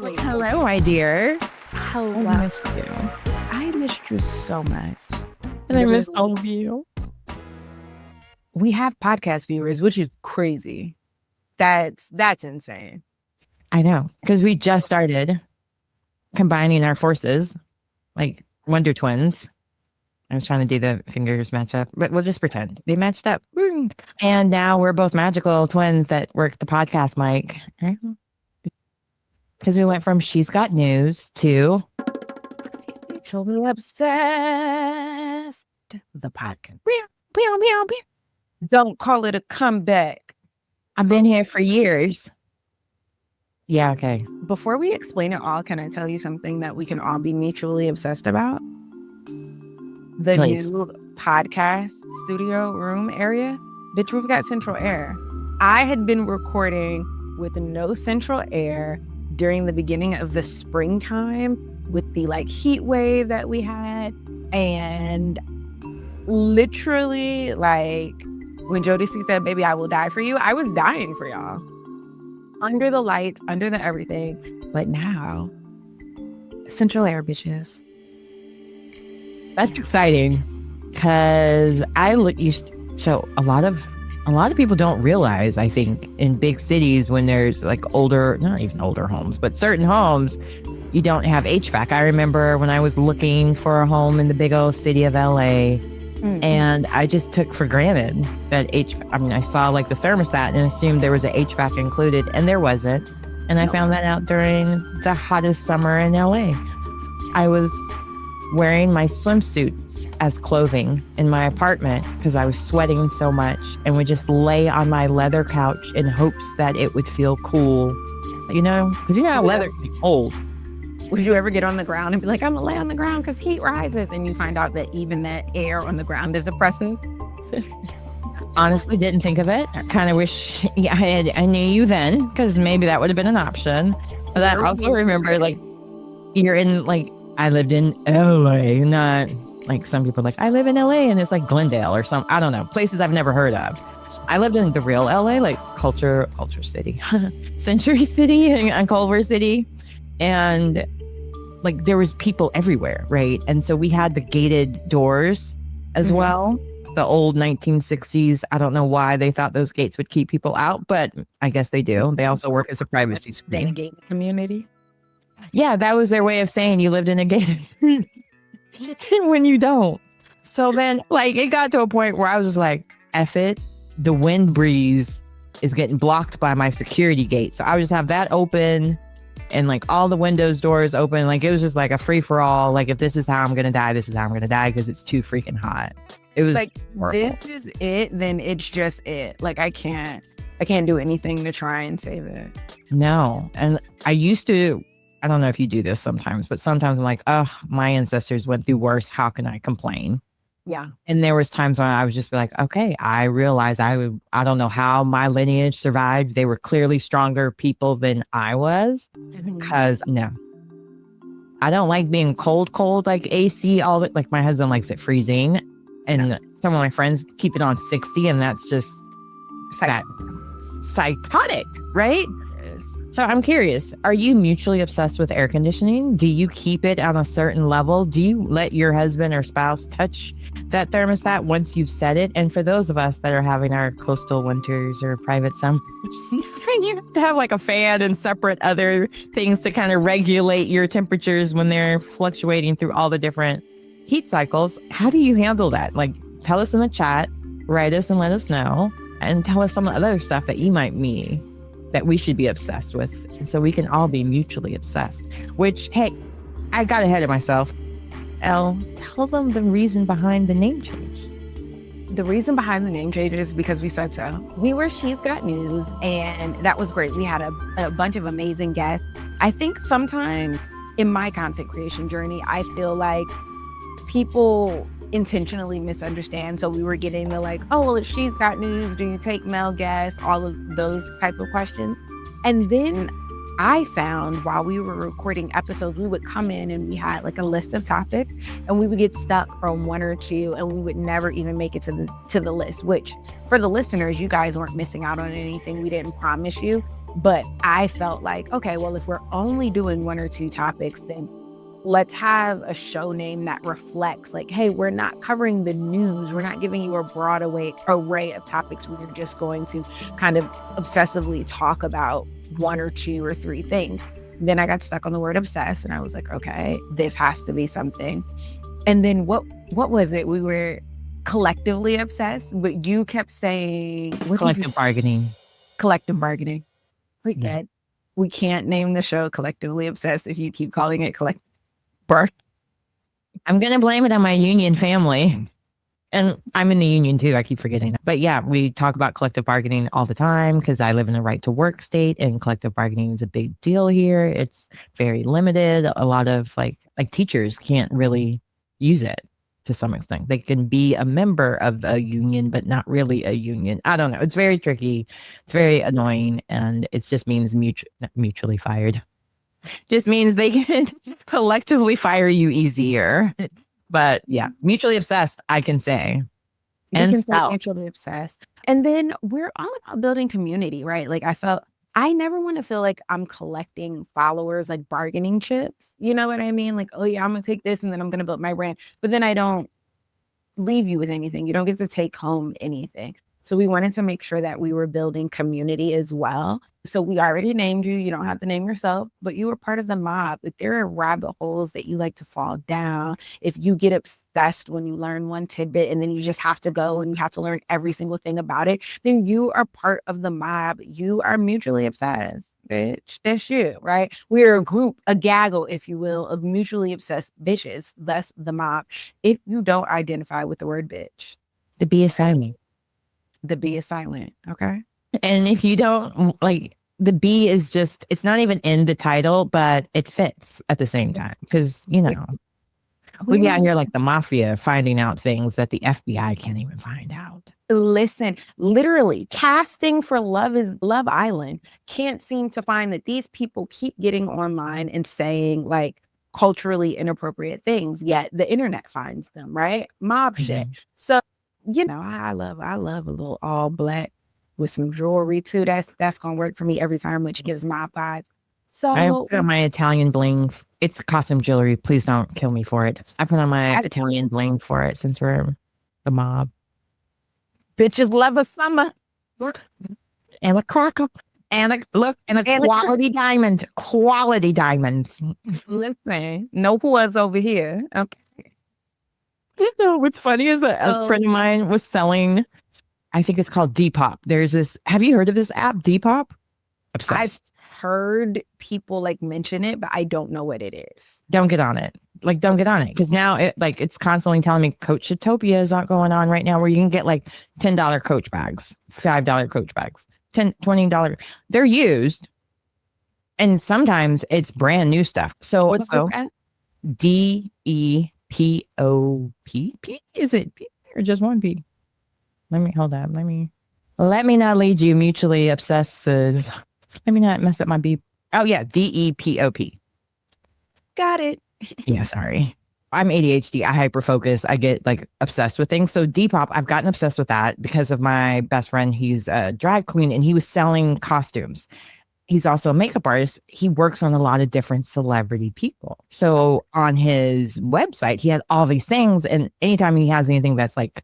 Hello, my dear. Hello. I missed you. I missed you so much. And I missed all of you. We have podcast viewers, which is crazy. That's insane. I know, because we just started combining our forces, like Wonder Twins. I was trying to do the fingers match up, but we'll just pretend they matched up. And now we're both magical twins that work the podcast mic. Because we went from She's Got News to Mutually obsessed. The podcast. Don't call it a comeback. I've been here for years. Yeah, okay. Before we explain it all, can I tell you something that we can all be mutually obsessed about? The Please. new podcast studio room area. Bitch, we've got central air. I had been recording with no central air during the beginning of the springtime with the heat wave that we had. And literally, when Jodeci said, "Baby, I will die for you," I was dying for y'all. Under the lights, under the everything. But now, central air, bitches. That's exciting because so a lot of people don't realize, I think, in big cities when there's not even older homes, but certain homes, you don't have HVAC. I remember when I was looking for a home in the big old city of LA, and I just took for granted that I saw the thermostat and assumed there was a HVAC included, and there wasn't. And I found that out during the hottest summer in LA. I was wearing my swimsuits as clothing in my apartment because I was sweating so much, and would just lay on my leather couch in hopes that it would feel cool, because how leather can be cold. Would you ever get on the ground and be like, "I'm gonna lay on the ground because heat rises," and you find out that even that air on the ground is oppressive? Honestly, didn't think of it. I kind of wish I knew you then, because maybe that would have been an option. But I also remember you're in I lived in LA, not some people I live in LA and it's Glendale or I don't know, places I've never heard of. I lived in the real LA, Culture City, Century City and Culver City. And there was people everywhere, right? And so we had the gated doors as well, the old 1960s. I don't know why they thought those gates would keep people out, but I guess they do. They also work as a privacy screen. Gated community. Yeah, that was their way of saying you lived in a gated when you don't. So then it got to a point where I was just like, F it. The wind breeze is getting blocked by my security gate. So I would just have that open and all the windows, doors open. It was just a free for all. If this is how I'm going to die, this is how I'm going to die because it's too freaking hot. It was horrible. This is it, then it's just it. I can't do anything to try and save it. No. And I used to, I don't know if you do this sometimes, but sometimes I'm oh, my ancestors went through worse. How can I complain? Yeah. And there was times when I was just okay, I realized I don't know how my lineage survived. They were clearly stronger people than I was, because no, I don't like being cold, AC, all that. My husband likes it freezing, and some of my friends keep it on 60, and that's just psychotic, right? So I'm curious, are you mutually obsessed with air conditioning? Do you keep it on a certain level? Do you let your husband or spouse touch that thermostat once you've set it? And for those of us that are having our coastal winters or private summers, you have to have a fan and separate other things to kind of regulate your temperatures when they're fluctuating through all the different heat cycles. How do you handle that? Tell us in the chat, write us and let us know, and tell us some of the other stuff that you might mean that we should be obsessed with, and so we can all be mutually obsessed. Which, hey, I got ahead of myself. Elle, tell them the reason behind the name change. The reason behind the name change is because we said so. We were She's Got News, and that was great. We had a bunch of amazing guests. I think sometimes in my content creation journey, I feel like people intentionally misunderstand. So we were getting the "Oh, well, if She's Got News, do you take male guests?" All of those type of questions. And then I found while we were recording episodes, we would come in and we had a list of topics, and we would get stuck from one or two, and we would never even make it to the list, which for the listeners, you guys weren't missing out on anything. We didn't promise you. But I felt like, okay, well, if we're only doing 1 or 2 topics, then let's have a show name that reflects like, hey, we're not covering the news. We're not giving you a broad array of topics. We're just going to kind of obsessively talk about 1 or 2 or 3 things. Then I got stuck on the word obsessed and I was like, okay, this has to be something. And then what was it? We were collectively obsessed, but you kept saying Collective bargaining. Collective bargaining. Yeah. We can't name the show Collectively Obsessed if you keep calling it Collective Bargaining. I'm going to blame it on my union family. And I'm in the union too. I keep forgetting that. But yeah, we talk about collective bargaining all the time because I live in a right to work state and collective bargaining is a big deal here. It's very limited. A lot of like teachers can't really use it to some extent. They can be a member of a union, but not really a union. I don't know. It's very tricky. It's very annoying. And it just means mutually fired. Just means they can collectively fire you easier. But yeah, mutually obsessed, I can say. And mutually obsessed. And then we're all about building community, right? Like I never want to feel like I'm collecting followers, like bargaining chips. You know what I mean? Like, oh yeah, I'm gonna take this and then I'm gonna build my brand. But then I don't leave you with anything. You don't get to take home anything. So we wanted to make sure that we were building community as well. So we already named you. You don't have to name yourself, but you were part of the mob. If there are rabbit holes that you like to fall down, if you get obsessed when you learn one tidbit and then you just have to go and you have to learn every single thing about it, then you are part of the mob. You are mutually obsessed, bitch. That's you, right? We're a group, a gaggle, if you will, of mutually obsessed bitches. That's the mob. If you don't identify with the word bitch, The B is silent. the B is silent. Okay. And if you don't like, the B is just, it's not even in the title, but it fits at the same time. Because, you know, we be out here like the mafia finding out things that the FBI can't even find out. Listen, literally, casting for Love Island can't seem to find that these people keep getting online and saying like culturally inappropriate things, yet the internet finds them, right? Mob shit. So, you know, I love a little all black with some jewelry too. That's gonna work for me every time, which gives my vibe. So I put on my Italian bling. It's costume jewelry. Please don't kill me for it. I put on my Italian bling for it since we're the mob. Bitches love a summer. And a cracker. And a quality diamond. Quality diamonds. Listen, no whores over here. Okay. You know, what's funny is that a friend of mine was selling, I think it's called Depop. There's this, have you heard of this app, Depop? Obsessed. I've heard people like mention it, but I don't know what it is. Don't get on it. Like, don't get on it. Because now it's constantly telling me Coachitopia is not going on right now where you can get like $10 Coach bags, $5 Coach bags, $10, $20. They're used. And sometimes it's brand new stuff. So What's that? DEPOP. P? Is it P or just one P? Hold on. Let me not lead you mutually obsessed. Let me not mess up my beep. Oh yeah, DEPOP. Got it. Yeah, sorry. I'm ADHD. I hyperfocus. I get like obsessed with things. So Depop, I've gotten obsessed with that because of my best friend. He's a drag queen and he was selling costumes. He's also a makeup artist. He works on a lot of different celebrity people. So on his website, he had all these things. And anytime he has anything that's like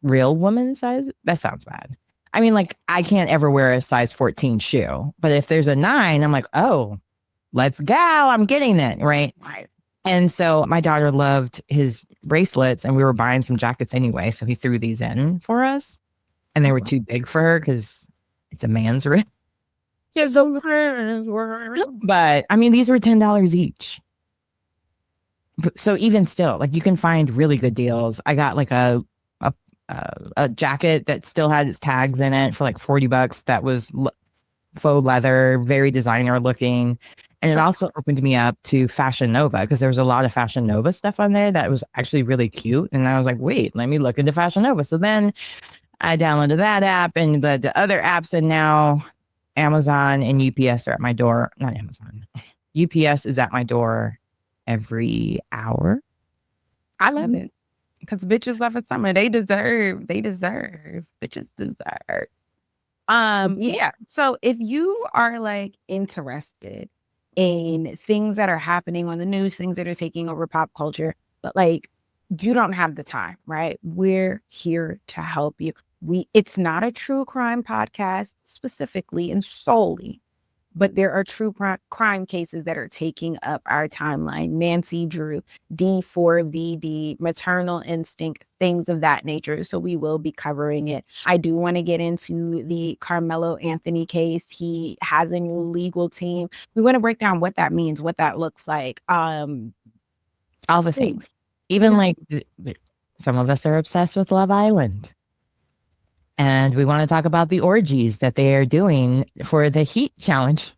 real woman size, that sounds bad. I mean, like I can't ever wear a size 14 shoe, but if there's a 9, I'm like, oh, let's go. I'm getting it. Right. And so my daughter loved his bracelets and we were buying some jackets anyway. So he threw these in for us and they were too big for her because it's a man's wrist. But I mean, these were $10 each. So even still, like you can find really good deals. I got like a jacket that still had its tags in it for like $40. That was faux leather, very designer looking. And it also opened me up to Fashion Nova because there was a lot of Fashion Nova stuff on there that was actually really cute. And I was like, wait, let me look into Fashion Nova. So then I downloaded that app and the other apps, and now Amazon and UPS are at my door. Not Amazon. UPS is at my door every hour. I love it. Because bitches love a summer. They deserve. Bitches deserve. Yeah. So if you are like interested in things that are happening on the news, things that are taking over pop culture, but like you don't have the time, right? We're here to help you. It's not a true crime podcast specifically and solely, but there are true crime cases that are taking up our timeline. Nancy Drew, D4VD, maternal instinct, things of that nature. So we will be covering it. I do want to get into the Carmelo Anthony case. He has a new legal team. We want to break down what that means, what that looks like. All the things. Even like some of us are obsessed with Love Island. And we want to talk about the orgies that they are doing for the Heat Challenge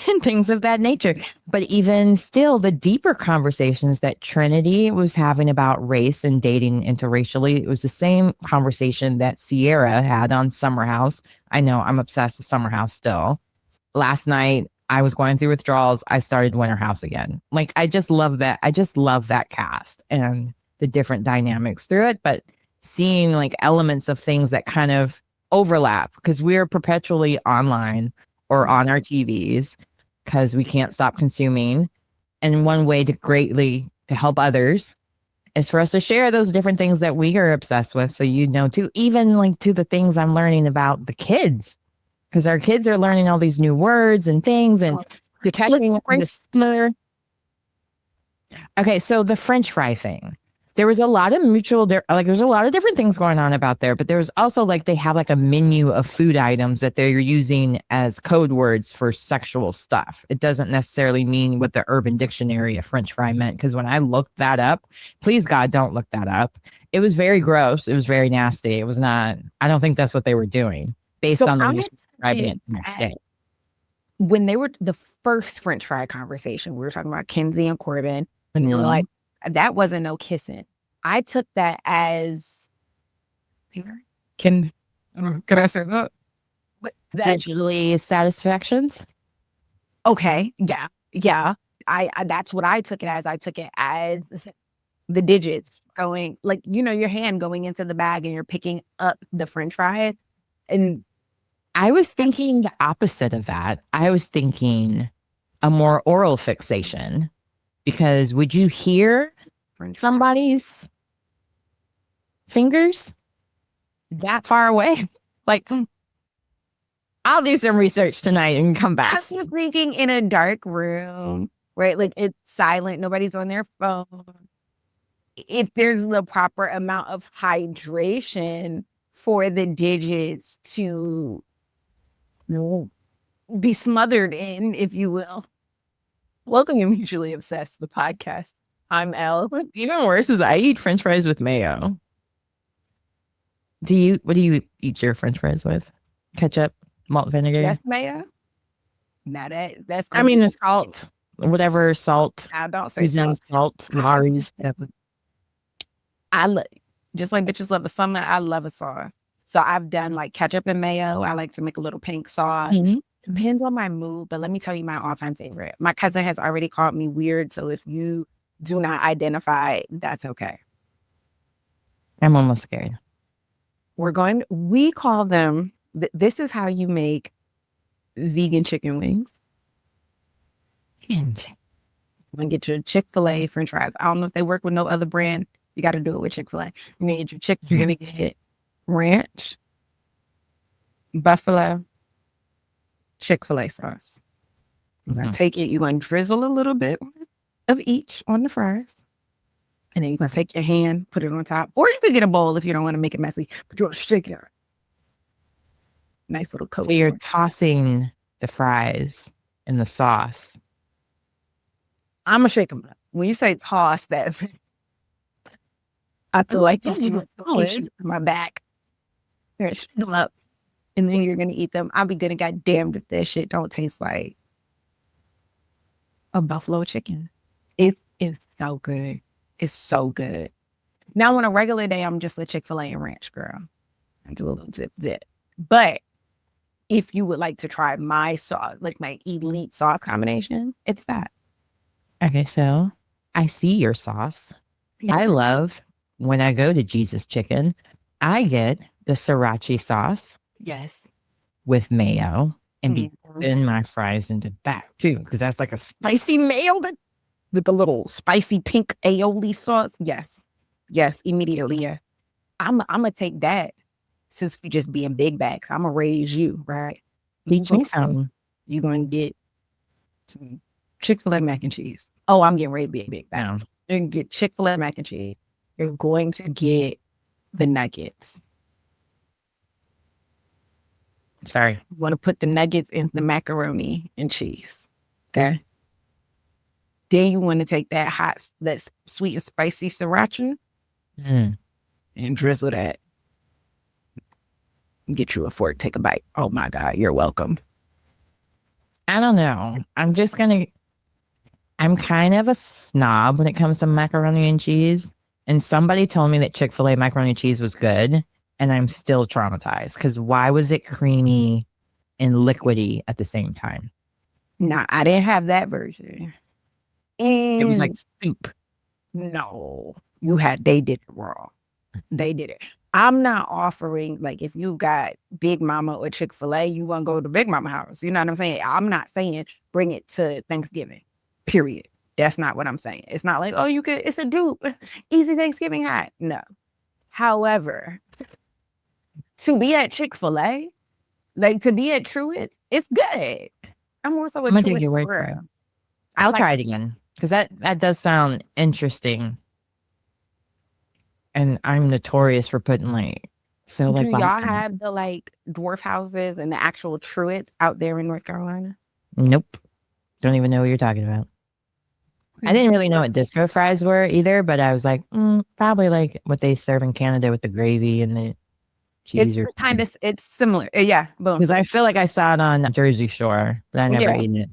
and things of that nature. But even still, the deeper conversations that Trinity was having about race and dating interracially, it was the same conversation that Sierra had on Summer House. I know I'm obsessed with Summer House still. Last night, I was going through withdrawals. I started Winter House again. Like, I just love that. I just love that cast and the different dynamics through it. But seeing like elements of things that kind of overlap because we're perpetually online or on our TVs because we can't stop consuming. And one way to greatly to help others is for us to share those different things that we are obsessed with. So, you know, too, even like to the things I'm learning about the kids, because our kids are learning all these new words and things and detecting the similar. Okay, so the French fry thing. There was a lot of there's a lot of different things going on about there, but there was also like they have like a menu of food items that they're using as code words for sexual stuff. It doesn't necessarily mean what the Urban Dictionary of French fry meant. Because when I looked that up, please God, don't look that up. It was very gross. It was very nasty. It was not, I don't think that's what they were doing based on the way describing it the next day. When they were the first French fry conversation, we were talking about Kenzie and Corbin, and you're like, that wasn't no kissing. I took that as can I say that? Sexually satisfactions. Okay, yeah. I that's what I took it as. I took it as the digits going, like, you know, your hand going into the bag and you're picking up the French fries. And I was thinking the opposite of that. I was thinking a more oral fixation. Because would you hear somebody's fingers that far away? Like, I'll do some research tonight and come back. I was just thinking in a dark room, right? Like it's silent. Nobody's on their phone. If there's the proper amount of hydration for the digits to be smothered in, if you will. Welcome to Mutually Obsessed, the podcast. I'm Elle. Even worse is I eat French fries with mayo. What do you eat your French fries with? Ketchup, malt vinegar? Yes, mayo. Now that's. I mean, the salt, whatever salt. I don't say salt. Lari's. I love, just like bitches love the summer. I love a sauce. So I've done like ketchup and mayo. I like to make a little pink sauce. Mm-hmm. Depends on my mood, but let me tell you my all-time favorite. My cousin has already called me weird, so if you do not identify, that's okay. I'm almost scared. We call them, this is how you make vegan chicken wings. You're going to get your Chick-fil-A French fries. I don't know if they work with no other brand. You got to do it with Chick-fil-A. You're going to get your chicken. You're going to get ranch, buffalo, Chick-fil-A sauce. You're going to take it. You're going to drizzle a little bit of each on the fries. And then you're going to take your hand, put it on top. Or you could get a bowl if you don't want to make it messy. But you want to shake it out. Nice little coat. So you're tossing the fries in the sauce. I'm going to shake them up. When you say toss, that I feel like my back. You're going to shake them up. And then you're going to eat them. I'll be good and goddamned if that shit don't taste like a buffalo chicken. It is so good. It's so good. Now on a regular day, I'm just a Chick-fil-A and ranch girl. I do a little zip. But if you would like to try my sauce, like my elite sauce combination, it's that. Okay, so I see your sauce. Yeah. I love when I go to Jesus Chicken, I get the sriracha sauce. Yes. with mayo and be Mhm. dipping my fries into that too, because that's like a spicy mayo. That With the little spicy pink aioli sauce. Yes. Yes. Immediately. Yeah. I'm gonna take that since we just being big bags. I'm gonna raise you, right? teach me some. You gonna get some Chick-fil-A mac and cheese. Oh, I'm getting ready to be a big bag. No, You're gonna get Chick-fil-A mac and cheese. You're going to get the nuggets. sorry. You want to put the nuggets in the macaroni and cheese. Okay. Then you want to take that sweet and spicy sriracha Mm. and drizzle that. Get you a fork, take a bite. Oh my God, you're welcome. I don't know. I'm kind of a snob when it comes to macaroni and cheese. And somebody told me that Chick-fil-A macaroni and cheese was good. And I'm still traumatized because why was it creamy and liquidy at the same time? Nah, I didn't have that version. And It was like soup. no, they did it wrong. They did it. I'm not offering, like, if you got Big Mama or Chick-fil-A, you want to go to Big Mama house. You know what I'm saying? I'm not saying bring it to Thanksgiving, period. That's not what I'm saying. It's not like, oh, it's a dupe. Easy Thanksgiving hat. No. However, to be at Chick-fil-A, like to be at Truett, it's good. I'm more so a I'm gonna Truett take your word for girl. it. I'll try it again because that does sound interesting. And I'm notorious for putting Do last y'all time. have the like dwarf houses and the actual Truetts out there in North Carolina? Nope. Don't even know what you're talking about. I didn't really know what disco fries were either, but I was like, probably like what they serve in Canada with the gravy and the cheese. It's similar. Yeah, boom. Because I feel like I saw it on Jersey Shore, but I never Yeah. eaten it.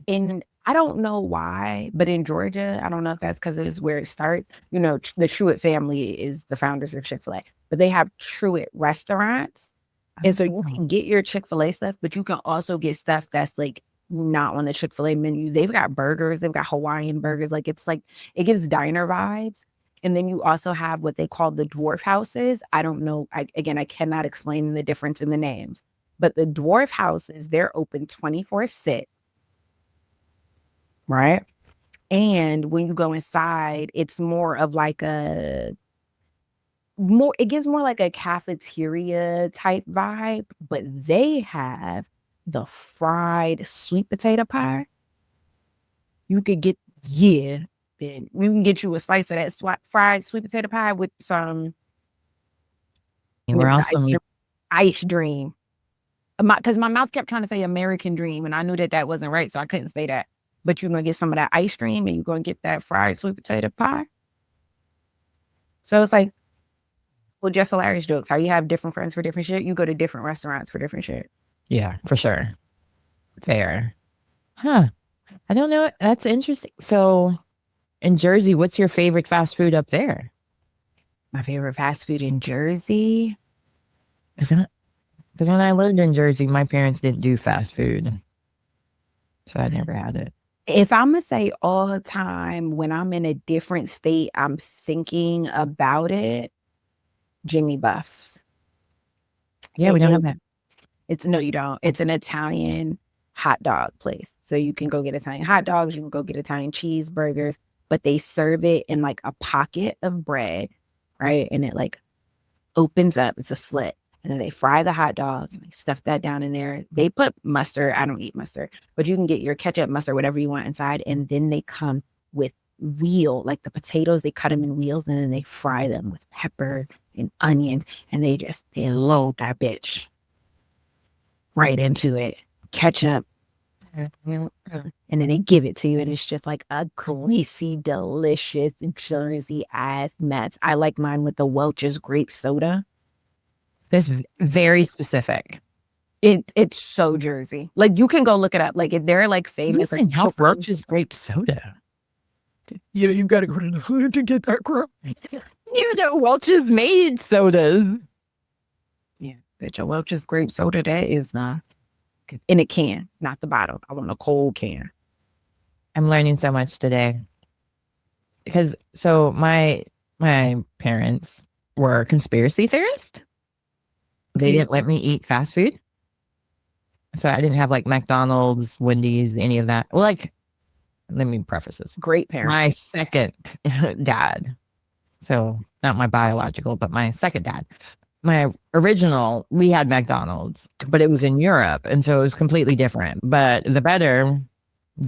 And I don't know why, but in Georgia, I don't know if that's because it's where it starts. You know, the Truett family is the founders of Chick-fil-A, but they have Truett restaurants. And so you can get your Chick-fil-A stuff, but you can also get stuff that's like not on the Chick-fil-A menu. They've got burgers, they've got Hawaiian burgers. Like it's like, it gives diner vibes. And then you also have what they call the dwarf houses. I don't know. I cannot explain the difference in the names, but the dwarf houses, they're open 24/6. Right. And when you go inside, it's more of like it gives more like a cafeteria type vibe, but they have the fried sweet potato pie. You could get, then you can get you a slice of that fried sweet potato pie with some. We're also ice dream. Because my mouth kept trying to say American dream, and I knew that wasn't right, so I couldn't say that. But you're going to get some of that ice cream and you're going to get that fried sweet potato pie. So it's like, well, just hilarious jokes. How you have different friends for different shit. You go to different restaurants for different shit. Yeah, for sure. Fair. Huh. I don't know. That's interesting. So in Jersey, what's your favorite fast food up there? My favorite fast food in Jersey? Because when I lived in Jersey, my parents didn't do fast food. So I never had it. If I'm going to say all the time, when I'm in a different state, I'm thinking about it, Jimmy Buff's. Yeah, we don't have that. No, you don't. It's an Italian hot dog place. So you can go get Italian hot dogs, you can go get Italian cheeseburgers, but they serve it in like a pocket of bread, right? And it like opens up, it's a slit. And then they fry the hot dog and they stuff that down in there. They put mustard. I don't eat mustard, but you can get your ketchup, mustard, whatever you want inside. And then they come with like the potatoes, they cut them in wheels and then they fry them with pepper and onion. And they load that bitch right into it. Ketchup. And then they give it to you. And it's just like a greasy, delicious Jersey ass mess. I like mine with the Welch's grape soda. That's very specific. It's so Jersey. Like you can go look it up. Like if they're like famous. Like how Welch's grape soda. Yeah, you gotta go to the hood to get that crap. You know, Welch's made sodas. Yeah, bitch, a Welch's grape soda, that is not in a can, not the bottle. I want a cold can. I'm learning so much today. Because so my parents were conspiracy theorists. They didn't let me eat fast food. So I didn't have like McDonald's, Wendy's, any of that. Well, like, let me preface this. Great parent. My second dad, so not my biological, but my second dad, my original, we had McDonald's, but it was in Europe. And so it was completely different. But the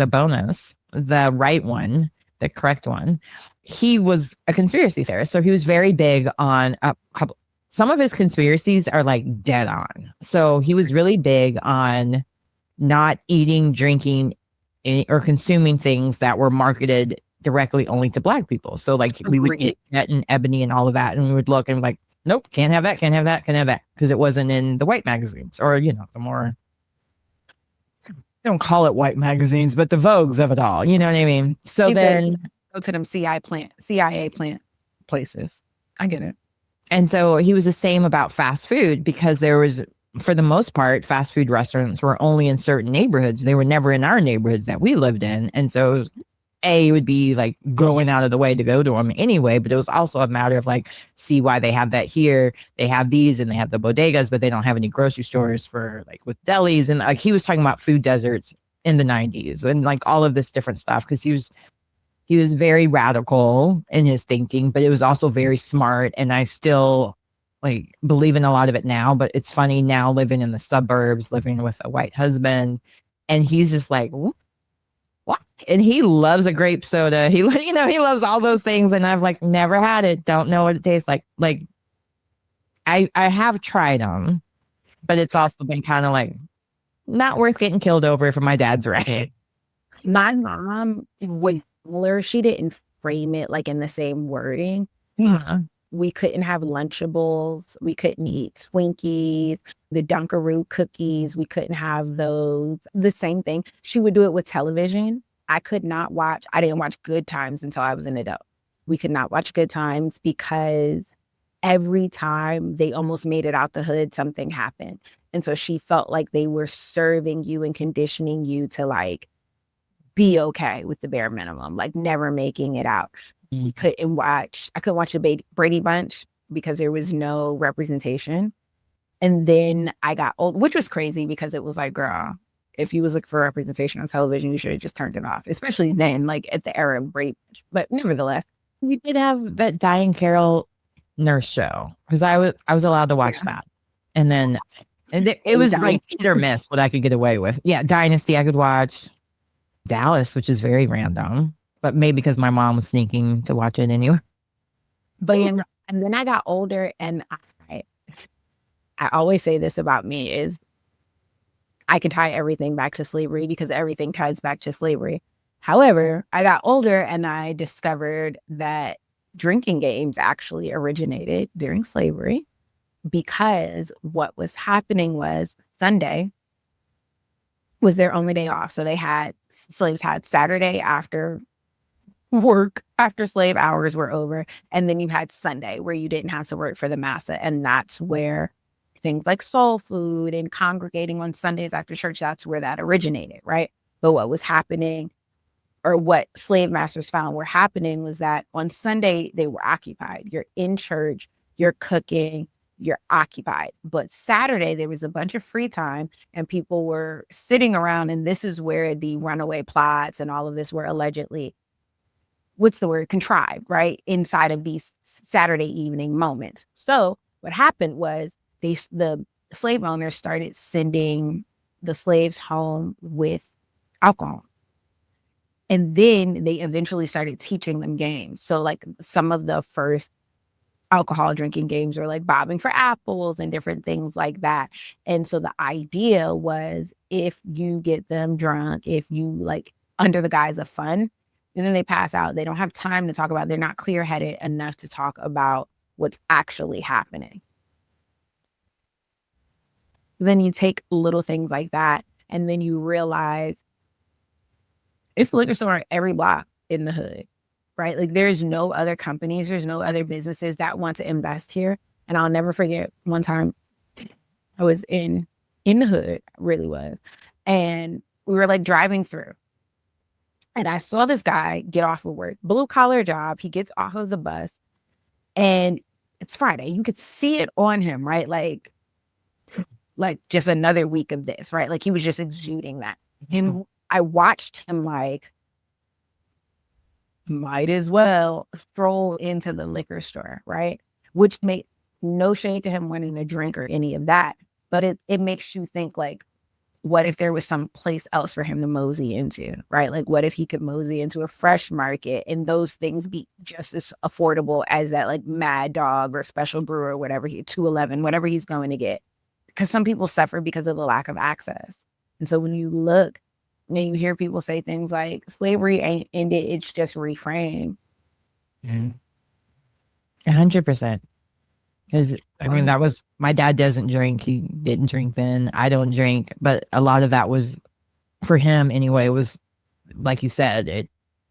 bonus, the right one, the correct one, he was a conspiracy theorist. So he was very big on a couple. Some of his conspiracies are like dead on. So he was really big on not eating, drinking, or consuming things that were marketed directly only to Black people. So like we would get Jet and Ebony and all of that, and we would look and be like, nope, can't have that, can't have that, can't have that, because it wasn't in the white magazines, or the more, don't call it white magazines, but the Vogues of it all. You know what I mean? So then go to them CIA plant places. I get it. And so he was the same about fast food, because there was, for the most part, fast food restaurants were only in certain neighborhoods. They were never in our neighborhoods that we lived in. And so it would be like going out of the way to go to them anyway, but it was also a matter of like, see why they have that here. They have these and they have the bodegas, but they don't have any grocery stores for like with delis. And like he was talking about food deserts in the 90s and like all of this different stuff, because he was very radical in his thinking, but it was also very smart. And I still like believe in a lot of it now, but it's funny now living in the suburbs, living with a white husband. And he's just like, what? And he loves a grape soda. He loves all those things. And I've like never had it. Don't know what it tastes like. Like I have tried them, but it's also been kind of like not worth getting killed over for my dad's right. My mom would, she didn't frame it like in the same wording. Yeah. We couldn't have Lunchables. We couldn't eat Twinkies, the Dunkaroo cookies. We couldn't have those. The same thing. She would do it with television. I didn't watch Good Times until I was an adult. We could not watch Good Times because every time they almost made it out the hood, something happened. And so she felt like they were serving you and conditioning you to like be okay with the bare minimum, like never making it out. I couldn't watch the Brady Bunch because there was no representation. And then I got old, which was crazy because it was like, girl, if you was looking for representation on television, you should have just turned it off, especially then, like at the era of Brady Bunch. But nevertheless, we did have that Diane Carroll nurse show because I was allowed to watch that. And then it was like hit or miss what I could get away with. Yeah, Dynasty I could watch. Dallas, which is very random, but maybe because my mom was sneaking to watch it anyway. But and then I got older, and I always say this about me is I can tie everything back to slavery because everything ties back to slavery. However, I got older and I discovered that drinking games actually originated during slavery, because what was happening was Sunday was their only day off. So slaves had Saturday after work, after slave hours were over. And then you had Sunday where you didn't have to work for the massa. And that's where things like soul food and congregating on Sundays after church, that's where that originated, right? But what was happening, or what slave masters found were happening, was that on Sunday, they were occupied. You're in church, you're cooking, you're occupied. But Saturday, there was a bunch of free time and people were sitting around. And this is where the runaway plots and all of this were allegedly, contrived, right? Inside of these Saturday evening moments. So what happened was the slave owners started sending the slaves home with alcohol. And then they eventually started teaching them games. So like some of the first alcohol drinking games are like bobbing for apples and different things like that. And so the idea was, if you get them drunk, if you like under the guise of fun, and then they pass out, they don't have time to talk about, they're not clear-headed enough to talk about what's actually happening. Then you take little things like that, and then you realize it's liquor store on every block in the hood. Right? Like there's no other companies, there's no other businesses that want to invest here. And I'll never forget one time I was in the hood, really was. And we were like driving through. And I saw this guy get off of work, blue collar job. He gets off of the bus and it's Friday. You could see it on him, right? Like like just another week of this, right? Like he was just exuding that. And I watched him like, might as well stroll into the liquor store, right? Which made no shade to him wanting a drink or any of that. But it makes you think like, what if there was some place else for him to mosey into, right? Like, what if he could mosey into a fresh market and those things be just as affordable as that like Mad Dog or Special Brew or whatever 211, whatever he's going to get. Because some people suffer because of the lack of access. And so when you look and you hear people say things like slavery ain't ended, it's just reframed. 100%. Because I mean, that was, my dad doesn't drink. He didn't drink then. I don't drink. But a lot of that was, for him anyway, was like you said, it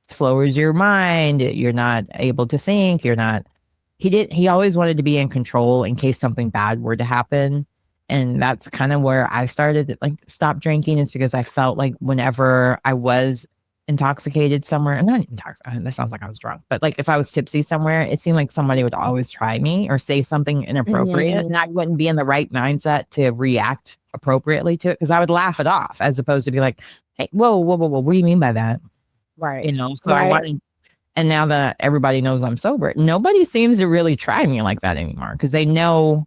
slows your mind. You're not able to think. He always wanted to be in control in case something bad were to happen. And that's kind of where I started to like stop drinking, is because I felt like whenever I was intoxicated somewhere, and not intoxicated, that sounds like I was drunk, but like if I was tipsy somewhere, it seemed like somebody would always try me or say something inappropriate, and I wouldn't be in the right mindset to react appropriately to it, because I would laugh it off as opposed to be like, hey, whoa, what do you mean by that? Right. You know, so I wanted, and now that everybody knows I'm sober, nobody seems to really try me like that anymore, because they know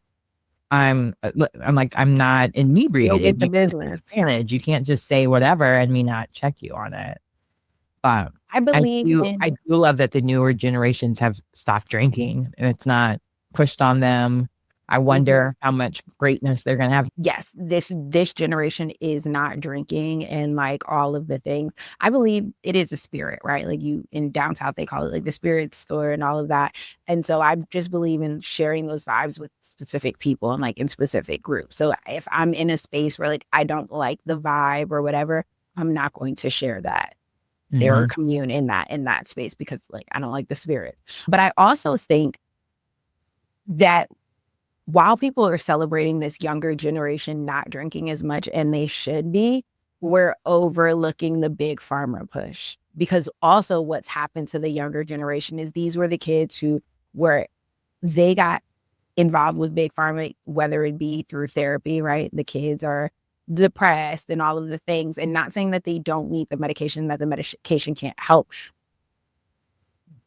I'm not inebriated. You'll get the business. You can't just say whatever and me not check you on it. But I believe I do love that the newer generations have stopped drinking and it's not pushed on them. I wonder how much greatness they're going to have. Yes, this generation is not drinking and like all of the things. I believe it is a spirit, right? Like you in down south, they call it like the spirit store and all of that. And so I just believe in sharing those vibes with specific people and like in specific groups. So if I'm in a space where like I don't like the vibe or whatever, I'm not going to share that. Or commune in that space because like I don't like the spirit. But I also think that while people are celebrating this younger generation not drinking as much, and they should be, we're overlooking the big pharma push. Because also what's happened to the younger generation is these were the kids who they got involved with big pharma, whether it be through therapy, right? The kids are depressed and all of the things, and not saying that they don't need the medication, that the medication can't help.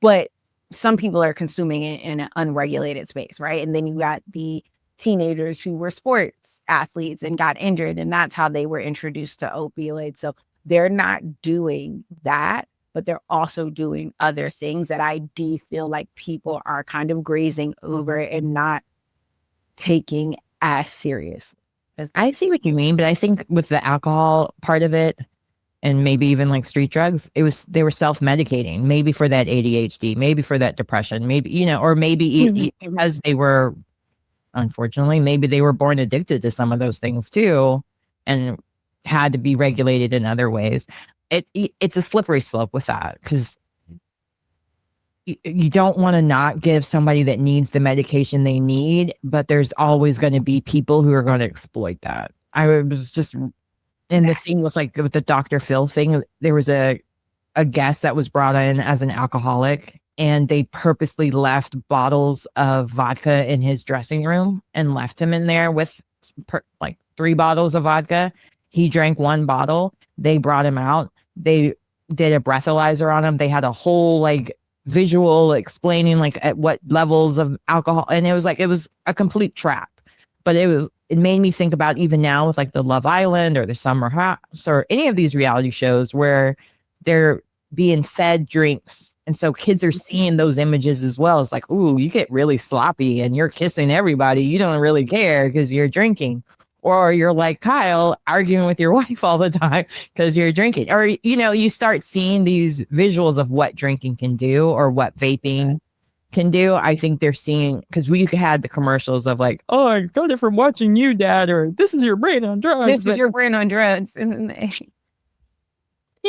But some people are consuming it in an unregulated space, right? And then you got the teenagers who were sports athletes and got injured, and that's how they were introduced to opioids. So they're not doing that, but they're also doing other things that I do feel like people are kind of grazing over and not taking as serious. I see what you mean, but I think with the alcohol part of it, and maybe even like street drugs, they were self-medicating, maybe for that ADHD, maybe for that depression, maybe, you know, or maybe because they were, unfortunately, maybe they were born addicted to some of those things too, and had to be regulated in other ways. It's a slippery slope with that, because you don't want to not give somebody that needs the medication they need, but there's always going to be people who are going to exploit that. I was just in the scene with like with the Dr. Phil thing. There was a guest that was brought in as an alcoholic, and they purposely left bottles of vodka in his dressing room and left him in there with like 3 bottles of vodka. He drank 1 bottle. They brought him out. They did a breathalyzer on him. They had a whole like visual explaining like at what levels of alcohol, and it was a complete trap. But it made me think about even now with like the Love Island or the Summer House or any of these reality shows where they're being fed drinks, and so kids are seeing those images as well. It's like, ooh, you get really sloppy and you're kissing everybody, you don't really care because you're drinking. Or you're like Kyle, arguing with your wife all the time because you're drinking. Or, you know, you start seeing these visuals of what drinking can do or what vaping can do. I think they're seeing, because we had the commercials of like, oh, I got it from watching you, Dad, or this is your brain on drugs. This is your brain on drugs. You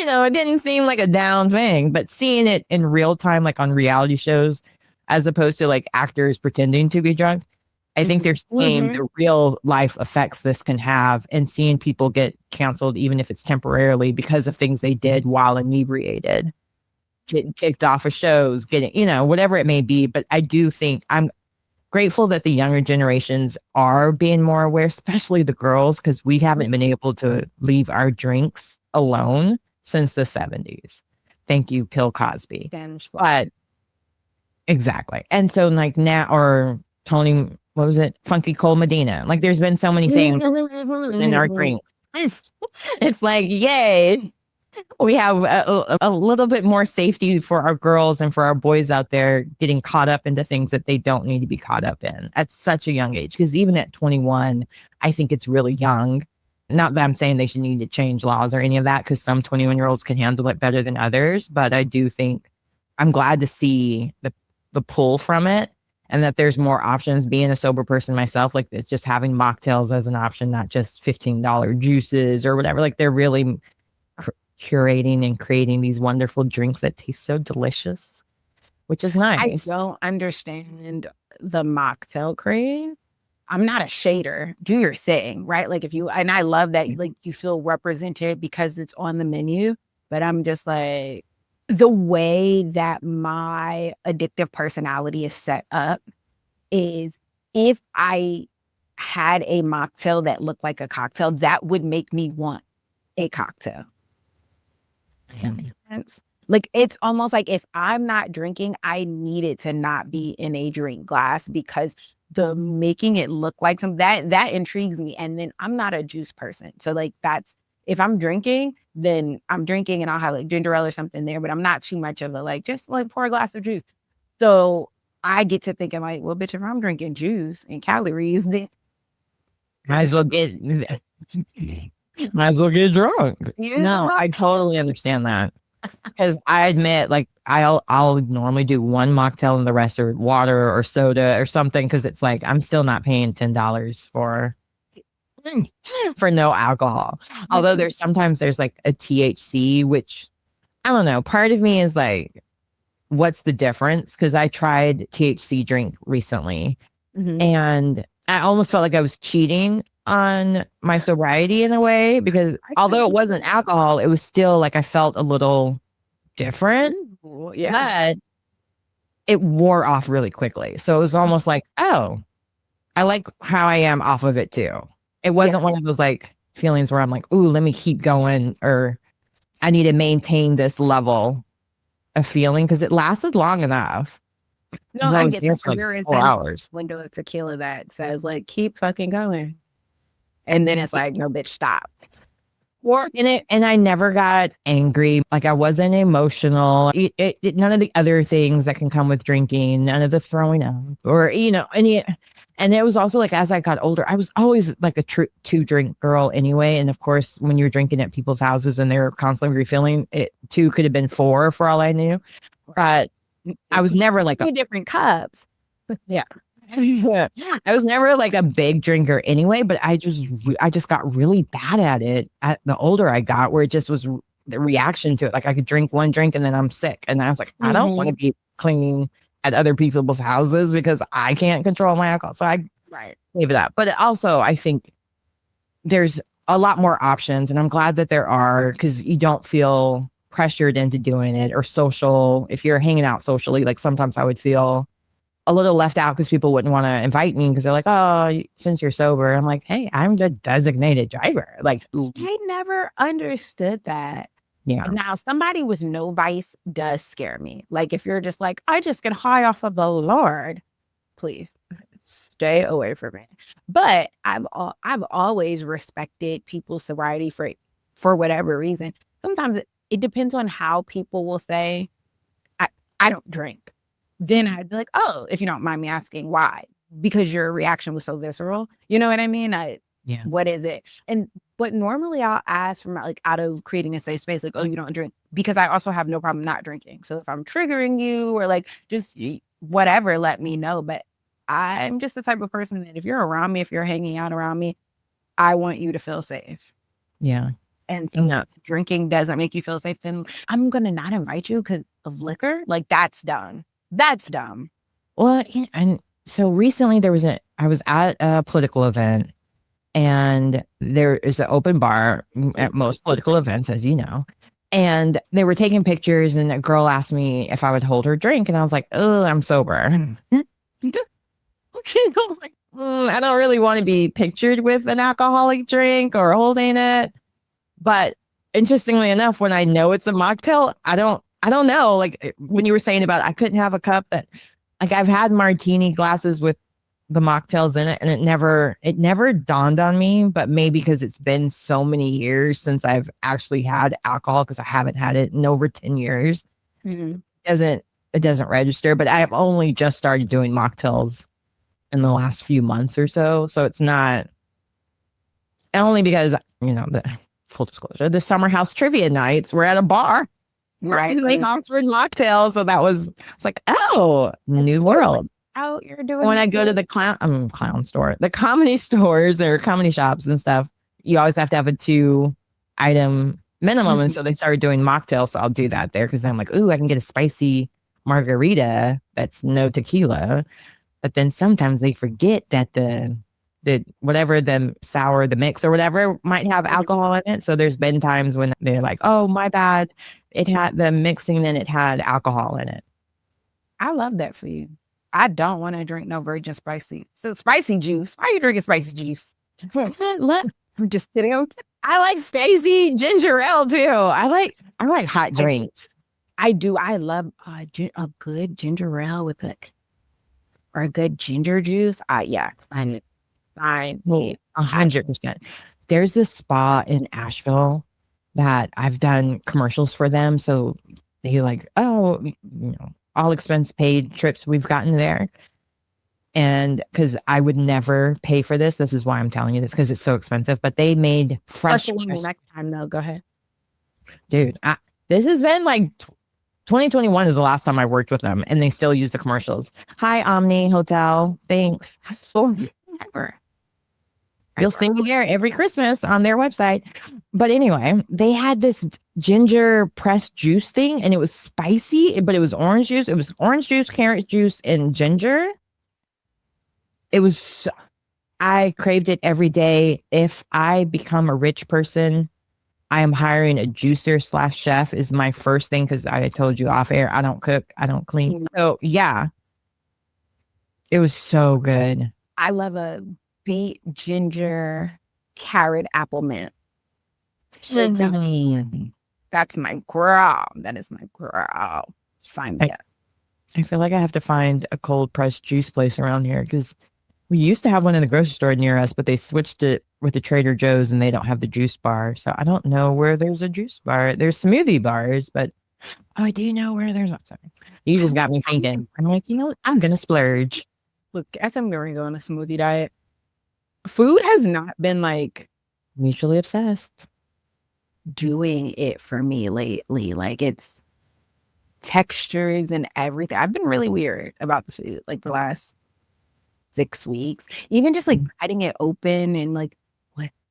know, it didn't seem like a down thing, but seeing it in real time, like on reality shows, as opposed to like actors pretending to be drunk, I think they're seeing the real life effects this can have, and seeing people get canceled, even if it's temporarily, because of things they did while inebriated, getting kicked off of shows, getting, you know, whatever it may be. But I do think grateful that the younger generations are being more aware, especially the girls, because we haven't been able to leave our drinks alone since the 70s. Thank you, Bill Cosby. But exactly. And so like now, or Tony, what was it? Funky Cole Medina. Like there's been so many things in our drinks. It's like, yay. We have a little bit more safety for our girls and for our boys out there getting caught up into things that they don't need to be caught up in at such a young age. Because even at 21, I think it's really young. Not that I'm saying they should need to change laws or any of that, because some 21-year-olds can handle it better than others. But I do think I'm glad to see the pull from it, and that there's more options. Being a sober person myself, like it's just having mocktails as an option, not just $15 juices or whatever. Like they're really curating and creating these wonderful drinks that taste so delicious, which is nice. I don't understand the mocktail craze. I'm not a shader. Do your thing, right? Like if you, and I love that, like you feel represented because it's on the menu, but I'm just like, the way that my addictive personality is set up is if I had a mocktail that looked like a cocktail, that would make me want a cocktail. Like it's almost like if I'm not drinking, I need it to not be in a drink glass, because the making it look like some that intrigues me. And then I'm not a juice person. So like that's, if I'm drinking, then I'm drinking and I'll have like ginger ale or something there, but I'm not too much of a like, just like pour a glass of juice. So I get to thinking like, well, bitch, if I'm drinking juice and calories, then might as well get drunk. Yeah. No, I totally understand that. Because I admit, like I'll normally do one mocktail and the rest are water or soda or something, because it's like I'm still not paying $10 for no alcohol. Although there's like a THC, which I don't know. Part of me is like, what's the difference? Because I tried THC drink recently, and I almost felt like I was cheating on my sobriety in a way, because although it wasn't alcohol, it was still like I felt a little different. But it wore off really quickly. So it was almost like, oh, I like how I am off of it too. It wasn't one of those like feelings where I'm like, ooh, let me keep going, or I need to maintain this level of feeling, because it lasted long enough. No, I get that. Like there is 4 hours. Window of tequila that says like, keep fucking going. And then it's like, no, bitch, stop. And I never got angry. Like I wasn't emotional. None of the other things that can come with drinking, none of the throwing up or, any. And it was also like, as I got older, I was always like a two drink girl anyway. And of course, when you're drinking at people's houses and they're constantly refilling, it two could have been four for all I knew. But I was never like different cups. Yeah. I was never like a big drinker anyway, but I just got really bad at it at the older I got, where it just was the reaction to it. Like I could drink one drink and then I'm sick. And I was like, I don't want to be cleaning at other people's houses because I can't control my alcohol. So I gave it up. But also I think there's a lot more options, and I'm glad that there are, because you don't feel pressured into doing it, or social. If you're hanging out socially, like sometimes I would feel a little left out because people wouldn't want to invite me because they're like, oh, since you're sober. I'm like, hey, I'm the designated driver. Like, I never understood that. Yeah. Now, somebody with no vice does scare me. Like, if you're just like, I just get high off of the Lord, please stay away from me. But I've always respected people's sobriety for whatever reason. Sometimes it depends on how people will say, I don't drink. Then I'd be like, oh, if you don't mind me asking, why? Because your reaction was so visceral. You know what I mean? What is it? But normally I'll ask from like out of creating a safe space, like, oh, you don't drink, because I also have no problem not drinking. So if I'm triggering you or like just whatever, let me know. But I'm just the type of person that if you're around me, if you're hanging out around me, I want you to feel safe. Yeah. And so if drinking doesn't make you feel safe, then I'm going to not invite you because of liquor. Like that's dumb. That's dumb. Well, and so recently I was at a political event, and there is an open bar at most political events, as you know, and they were taking pictures, and a girl asked me if I would hold her drink, and I was like, oh, I'm sober. Like, I don't really want to be pictured with an alcoholic drink or holding it. But interestingly enough, when I know it's a mocktail, I don't know. Like when you were saying about I couldn't have a cup that, like I've had martini glasses with the mocktails in it, and it never dawned on me. But maybe because it's been so many years since I've actually had alcohol, because I haven't had it in over 10 years. Mm-hmm. It doesn't register. But I've only just started doing mocktails in the last few months or so. So it's not only because, the full disclosure, the summer house trivia nights were at a bar. Right. Like Oxford mocktails. So it's like, oh, new world. Oh, you're doing. When I go to the clown store, the comedy stores or comedy shops and stuff, you always have to have a 2-item minimum. And so they started doing mocktails. So I'll do that there because I'm like, ooh, I can get a spicy margarita that's no tequila. But then sometimes they forget that the whatever the sour, the mix or whatever might have alcohol in it. So there's been times when they're like, oh, my bad. It had the mixing and it had alcohol in it. I love that for you. I don't want to drink no virgin spicy. So spicy juice. Why are you drinking spicy juice? I'm just kidding. I like spicy ginger ale too. I like hot drinks. I do. I love a good ginger ale with or a good ginger juice. Yeah. Fine. 100%. There's this spa in Asheville that I've done commercials for them. So they like, oh, all expense paid trips we've gotten there. And because I would never pay for this. This is why I'm telling you this, because it's so expensive. But they made fresh. Next time though, go ahead. Dude, this has been like 2021 is the last time I worked with them, and they still use the commercials. Hi, Omni Hotel. Thanks. Never. You'll see me there every Christmas on their website. But anyway, they had this ginger pressed juice thing, and it was spicy, but it was orange juice. It was orange juice, carrot juice, and ginger. I craved it every day. If I become a rich person, I am hiring a juicer / chef is my first thing, because I told you off air, I don't cook, I don't clean. So yeah, it was so good. I love a beet ginger carrot apple mint. That's my girl. That is my girl. Sign me up. I feel like I have to find a cold pressed juice place around here, because we used to have one in the grocery store near us, but they switched it with the Trader Joe's and they don't have the juice bar. So I don't know where there's a juice bar. There's smoothie bars, but I do know where there's. Sorry. You just got me thinking. I'm like, what? I'm going to splurge. Look, I think we're going to go on a smoothie diet. Food has not been like mutually obsessed doing it for me lately. Like it's textures and everything. I've been really weird about the food like the last 6 weeks. Even just like cutting it open and like,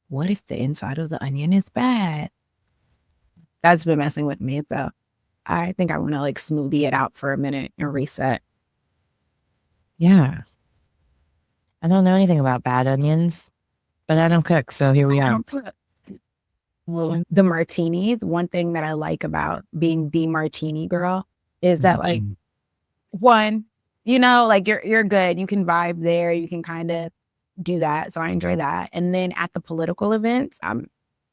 what if the inside of the onion is bad? That's been messing with me though. I think I want to like smoothie it out for a minute and reset. Yeah. I don't know anything about bad onions, but I don't cook. So here we are. Well, the martinis, one thing that I like about being the martini girl is that like one, like you're good. You can vibe there. You can kind of do that. So I enjoy that. And then at the political events, I'm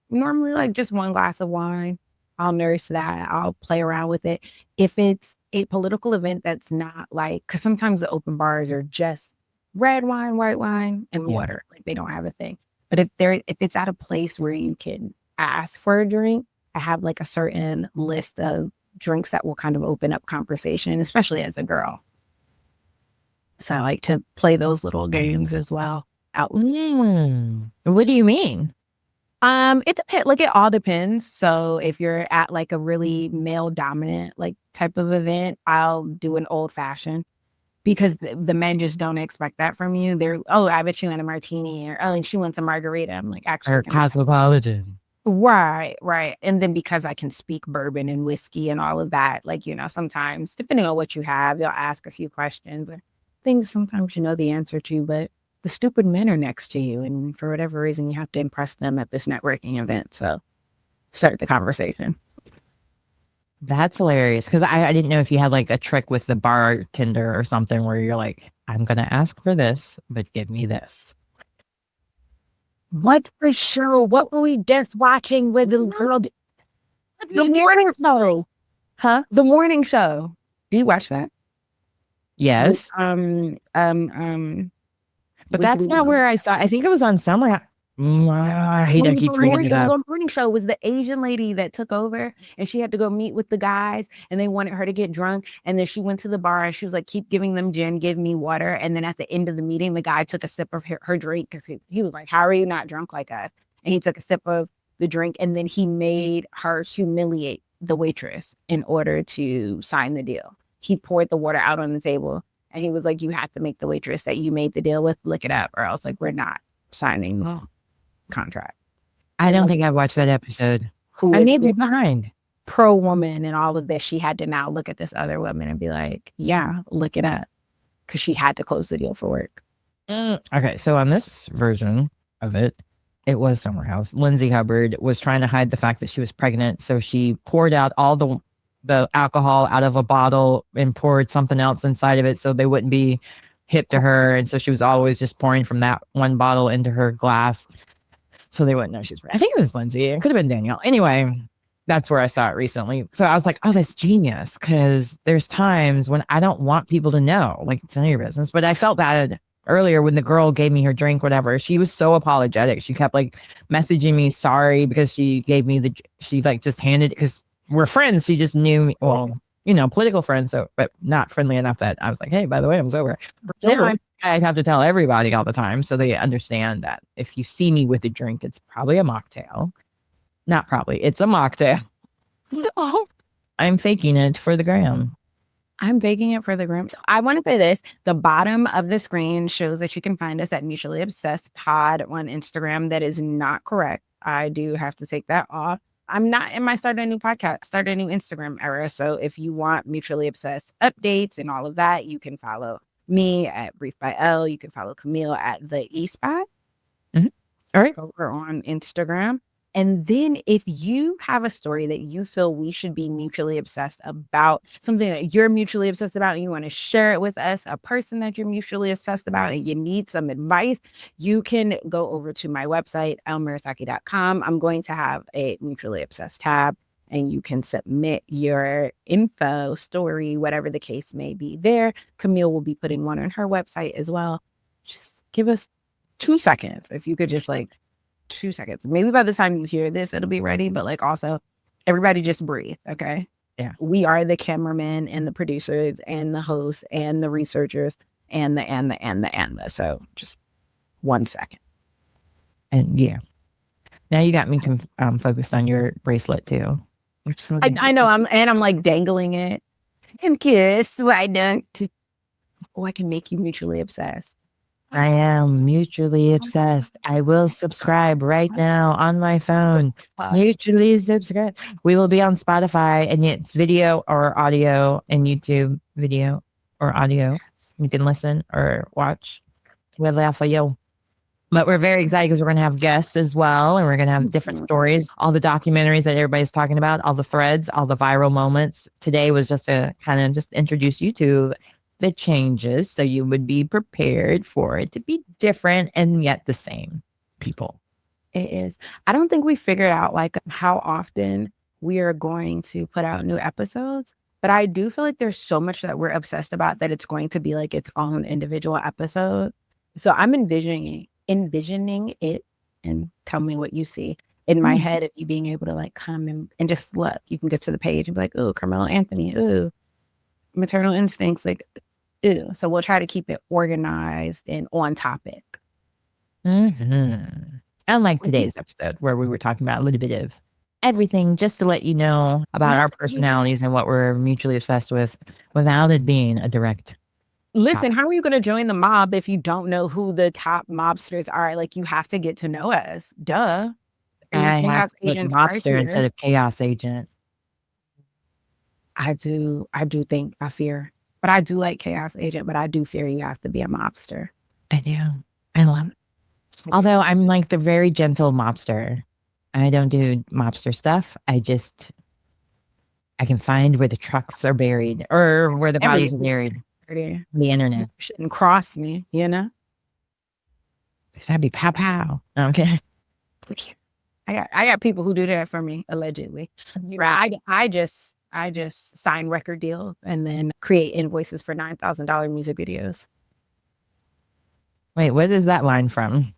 normally like just one glass of wine. I'll nurse that. I'll play around with it. If it's a political event that's not like, because sometimes the open bars are just red wine, white wine, and water. Like they don't have a thing. But if it's at a place where you can ask for a drink, I have like a certain list of drinks that will kind of open up conversation, especially as a girl. So I like to play those little games as well. What do you mean? It depends. Like it all depends. So if you're at like a really male dominant like type of event, I'll do an old fashioned because the men just don't expect that from you. They're, oh, I bet you want a martini, or oh, she wants a margarita. I'm like, actually, or cosmopolitan. Right. And then because I can speak bourbon and whiskey and all of that, like, sometimes depending on what you have, they'll ask a few questions or things sometimes you know the answer to, but the stupid men are next to you. And for whatever reason, you have to impress them at this networking event. So start the conversation. That's hilarious. Because I didn't know if you had like a trick with the bartender or something where you're like, I'm going to ask for this, but give me this. What for show? What were we just watching with the girl? The morning show. Huh? The morning show. Do you watch that? Yes. But With that's not where I saw. I think it was on Summer. I hate I keep bringing it up. The morning show was the Asian lady that took over, and she had to go meet with the guys, and they wanted her to get drunk. And then she went to the bar, and she was like, "Keep giving them gin, give me water." And then at the end of the meeting, the guy took a sip of her drink because he was like, "How are you not drunk like us?" And he took a sip of the drink, and then he made her humiliate the waitress in order to sign the deal. He poured the water out on the table, and he was like, "You have to make the waitress that you made the deal with lick it up, or else like we're not signing the contract." I don't think I watched that episode. Who I may be behind. Pro woman and all of this, she had to now look at this other woman and be like, "Yeah, look it up," because she had to close the deal for work. Okay, so on this version of it, it was Summer House. Lindsay Hubbard was trying to hide the fact that she was pregnant, so she poured out all the alcohol out of a bottle and poured something else inside of it so they wouldn't be hip to her, and so she was always just pouring from that one bottle into her glass so they wouldn't know she was pregnant. I think it was Lindsay. It could have been Danielle. Anyway, that's where I saw it recently. So I was like, oh, that's genius, because there's times when I don't want people to know, like, it's none of your business. But I felt bad earlier when the girl gave me her drink, whatever. She was so apologetic. She kept like messaging me sorry because she gave me she like just handed, because we're friends. She just knew me, well, you know, political friends, so, but not friendly enough that I was like, hey, by the way, I'm sober. I have to tell everybody all the time so they understand that if you see me with a drink, it's probably a mocktail. Not probably, it's a mocktail. Oh, I'm faking it for the gram. I'm baking it for the gram. So I want to say this. The bottom of the screen shows that you can find us at Mutually Obsessed Pod on Instagram. That is not correct. I do have to take that off. I'm not in my start a new Instagram era. So if you want Mutually Obsessed updates and all of that, you can follow me at Brief by Elle. You can follow Camille at The E-Spot. Mm-hmm. All right. Over on Instagram. And then if you have a story that you feel we should be mutually obsessed about, something that you're mutually obsessed about, and you want to share it with us, a person that you're mutually obsessed about, and you need some advice, you can go over to my website, elmurasaki.com. I'm going to have a mutually obsessed tab, and you can submit your info, story, whatever the case may be there. Camille will be putting one on her website as well. Just give us 2 seconds. If you could just 2 seconds. Maybe by the time you hear this, it'll be ready. But also, everybody just breathe, okay? Yeah. We are the cameramen and the producers and the hosts and the researchers and the. So just 1 second. And yeah. Now you got me focused on your bracelet too. I know. I'm like dangling it. And kiss. Why don't? Oh, I can make you mutually obsessed. I am mutually obsessed. I will subscribe right now on my phone. Mutually subscribe. We will be on Spotify, and it's video or audio, and YouTube video or audio. You can listen or watch. We'll laugh for you. But we're very excited because we're going to have guests as well, and we're going to have different stories, all the documentaries that everybody's talking about, all the threads, all the viral moments. Today was just to kind of just introduce you to the changes so you would be prepared for it to be different and yet the same people. It is. I don't think we figured out how often we are going to put out new episodes, but I do feel like there's so much that we're obsessed about that it's going to be like its own individual episode. So I'm envisioning it, and tell me what you see in my head of you being able to come and just look. You can get to the page and be like, "Ooh, Carmelo Anthony, ooh, maternal instincts, ew." So we'll try to keep it organized and on topic. Mm-hmm. Unlike today's episode where we were talking about a little bit of everything, just to let you know about our personalities and what we're mutually obsessed with without it being a direct. Listen, how are you going to join the mob if you don't know who the top mobsters are? You have to get to know us. Duh. I have to put mobster instead of chaos agent. I do think I fear. But I do like chaos agent, but I do fear you have to be a mobster. I do. I love it. Although I'm the very gentle mobster. I don't do mobster stuff. I can find where the trucks are buried or where the bodies are buried. The internet. shouldn't cross me, you know? That'd be pow pow. Okay. I got people who do that for me, allegedly. Right. I just sign record deals and then create invoices for $9,000 music videos. Wait, what is that line from?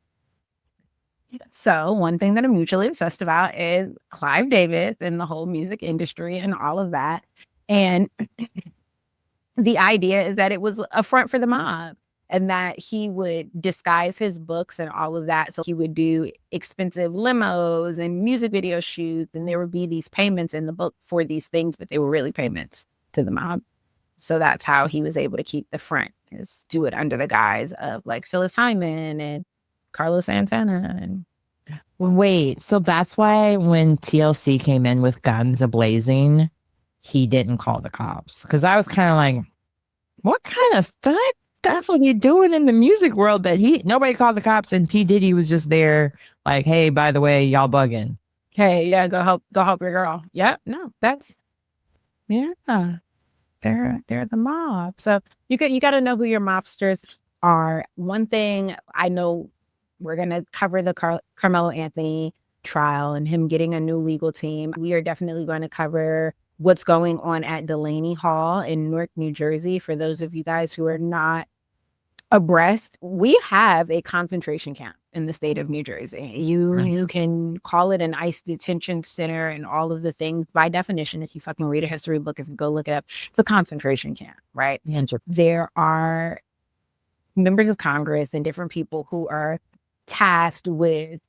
So one thing that I'm mutually obsessed about is Clive Davis and the whole music industry and all of that. And the idea is that it was a front for the mob and that he would disguise his books and all of that. So he would do expensive limos and music video shoots, and there would be these payments in the book for these things, but they were really payments to the mob. So that's how he was able to keep the front, is do it under the guise of like Phyllis Hyman and Carlos Santana. And wait, so that's why when TLC came in with guns a-blazing, he didn't call the cops? Because I was kind of like, what kind of stuff are you doing in the music world that nobody called the cops, and P. Diddy was just there like, hey, by the way, y'all bugging. Hey, yeah, go help your girl. Yep, no, that's, yeah, they're the mob. So you got to know who your mobsters are. One thing I know, we're going to cover the Carmelo Anthony trial and him getting a new legal team. We are definitely going to cover what's going on at Delaney Hall in Newark, New Jersey. For those of you guys who are not abreast, we have a concentration camp in the state of New Jersey. You can call it an ICE detention center and all of the things. By definition, if you fucking read a history book, if you go look it up, it's a concentration camp, right? There are members of Congress and different people who are tasked with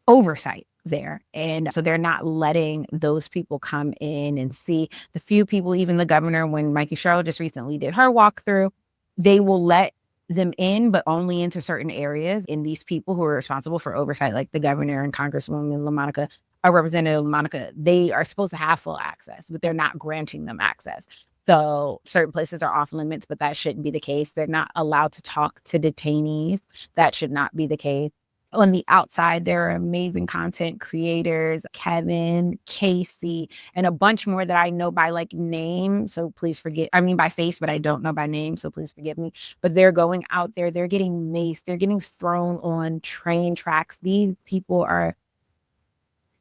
oversight there. And so they're not letting those people come in and see. The few people, even the governor, when Mikey Sherrill just recently did her walkthrough, they will let them in, but only into certain areas. And these people who are responsible for oversight, like the governor and Congresswoman LaMonica, Representative LaMonica, they are supposed to have full access, but they're not granting them access. So certain places are off limits, but that shouldn't be the case. They're not allowed to talk to detainees. That should not be the case. On the outside, there are amazing content creators, Kevin, Casey, and a bunch more that I know by like name. So please forget, I mean by face, but I don't know by name. So please forgive me. But they're going out there, they're getting maced, they're getting thrown on train tracks. These people are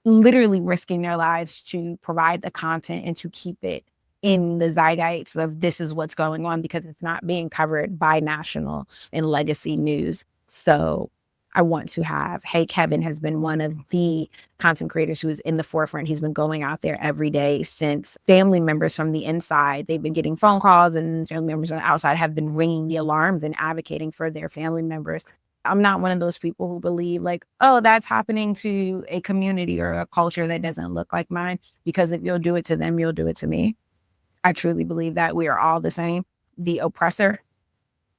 literally risking their lives to provide the content and to keep it in the zeitgeist of this is what's going on, because it's not being covered by national and legacy news. So I want to have, hey, Kevin has been one of the content creators who is in the forefront. He's been going out there every day since family members from the inside, they've been getting phone calls, and family members on the outside have been ringing the alarms and advocating for their family members. I'm not one of those people who believe like, oh, that's happening to a community or a culture that doesn't look like mine, because if you'll do it to them, you'll do it to me. I truly believe that we are all the same. The oppressor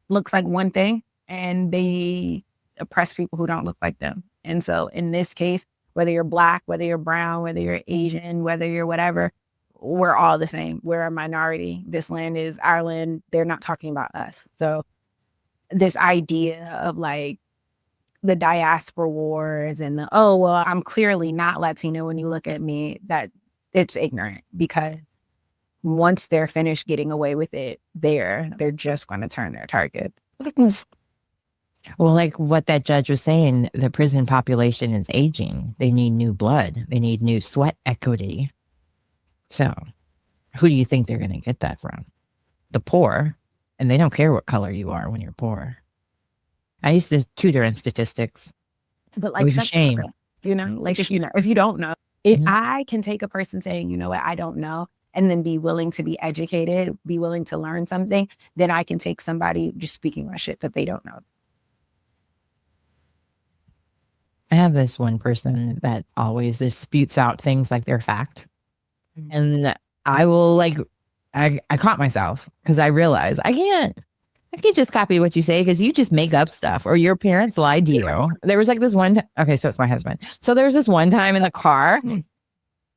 looks like one thing, and they oppress people who don't look like them. And so in this case, whether you're Black, whether you're brown, whether you're Asian, whether you're whatever, we're all the same. We're a minority. This land is our land. They're not talking about us. So this idea of like the diaspora wars and the, oh, well, I'm clearly not Latino when you look at me, that it's ignorant, because once they're finished getting away with it, they're just going to turn their target. Well, like what that judge was saying, the prison population is aging. They need new blood. They need new sweat equity. So who do you think they're going to get that from? The poor. And they don't care what color you are when you're poor. I used to tutor in statistics. But like, it was a shame. You know, like if you don't know, if I can take a person saying, you know what, I don't know, and then be willing to be educated, be willing to learn something, then I can take somebody just speaking my shit that they don't know. I have this one person that always disputes out things like they're fact. And I will like, I caught myself because I realized I can't just copy what you say, because you just make up stuff, or your parents lied to you. There was like this one okay, so it's my husband. So there was this one time in the car,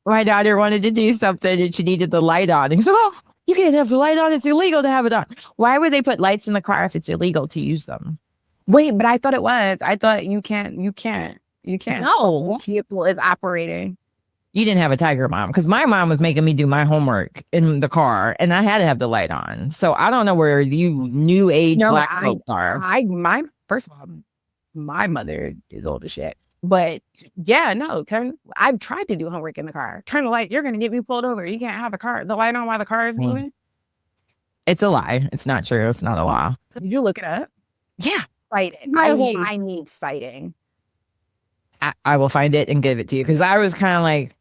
my daughter wanted to do something and she needed the light on. And he said, oh, you can't have the light on. It's illegal to have it on. Why would they put lights in the car if it's illegal to use them? Wait, but I thought it was. I thought you can't. No. Vehicle is operating. You didn't have a tiger mom, because my mom was making me do my homework in the car and I had to have the light on. So I don't know where you new age No, black folks are. my first of all, my mother is old as shit. But yeah, no, I've tried to do homework in the car. Turn the light, you're gonna get me pulled over. You can't have the light on while the car is moving. It's a lie. It's not true. It's not a law. Did you look it up? Yeah. Sighting. I need sighting. I will find it and give it to you, because I was kind of like,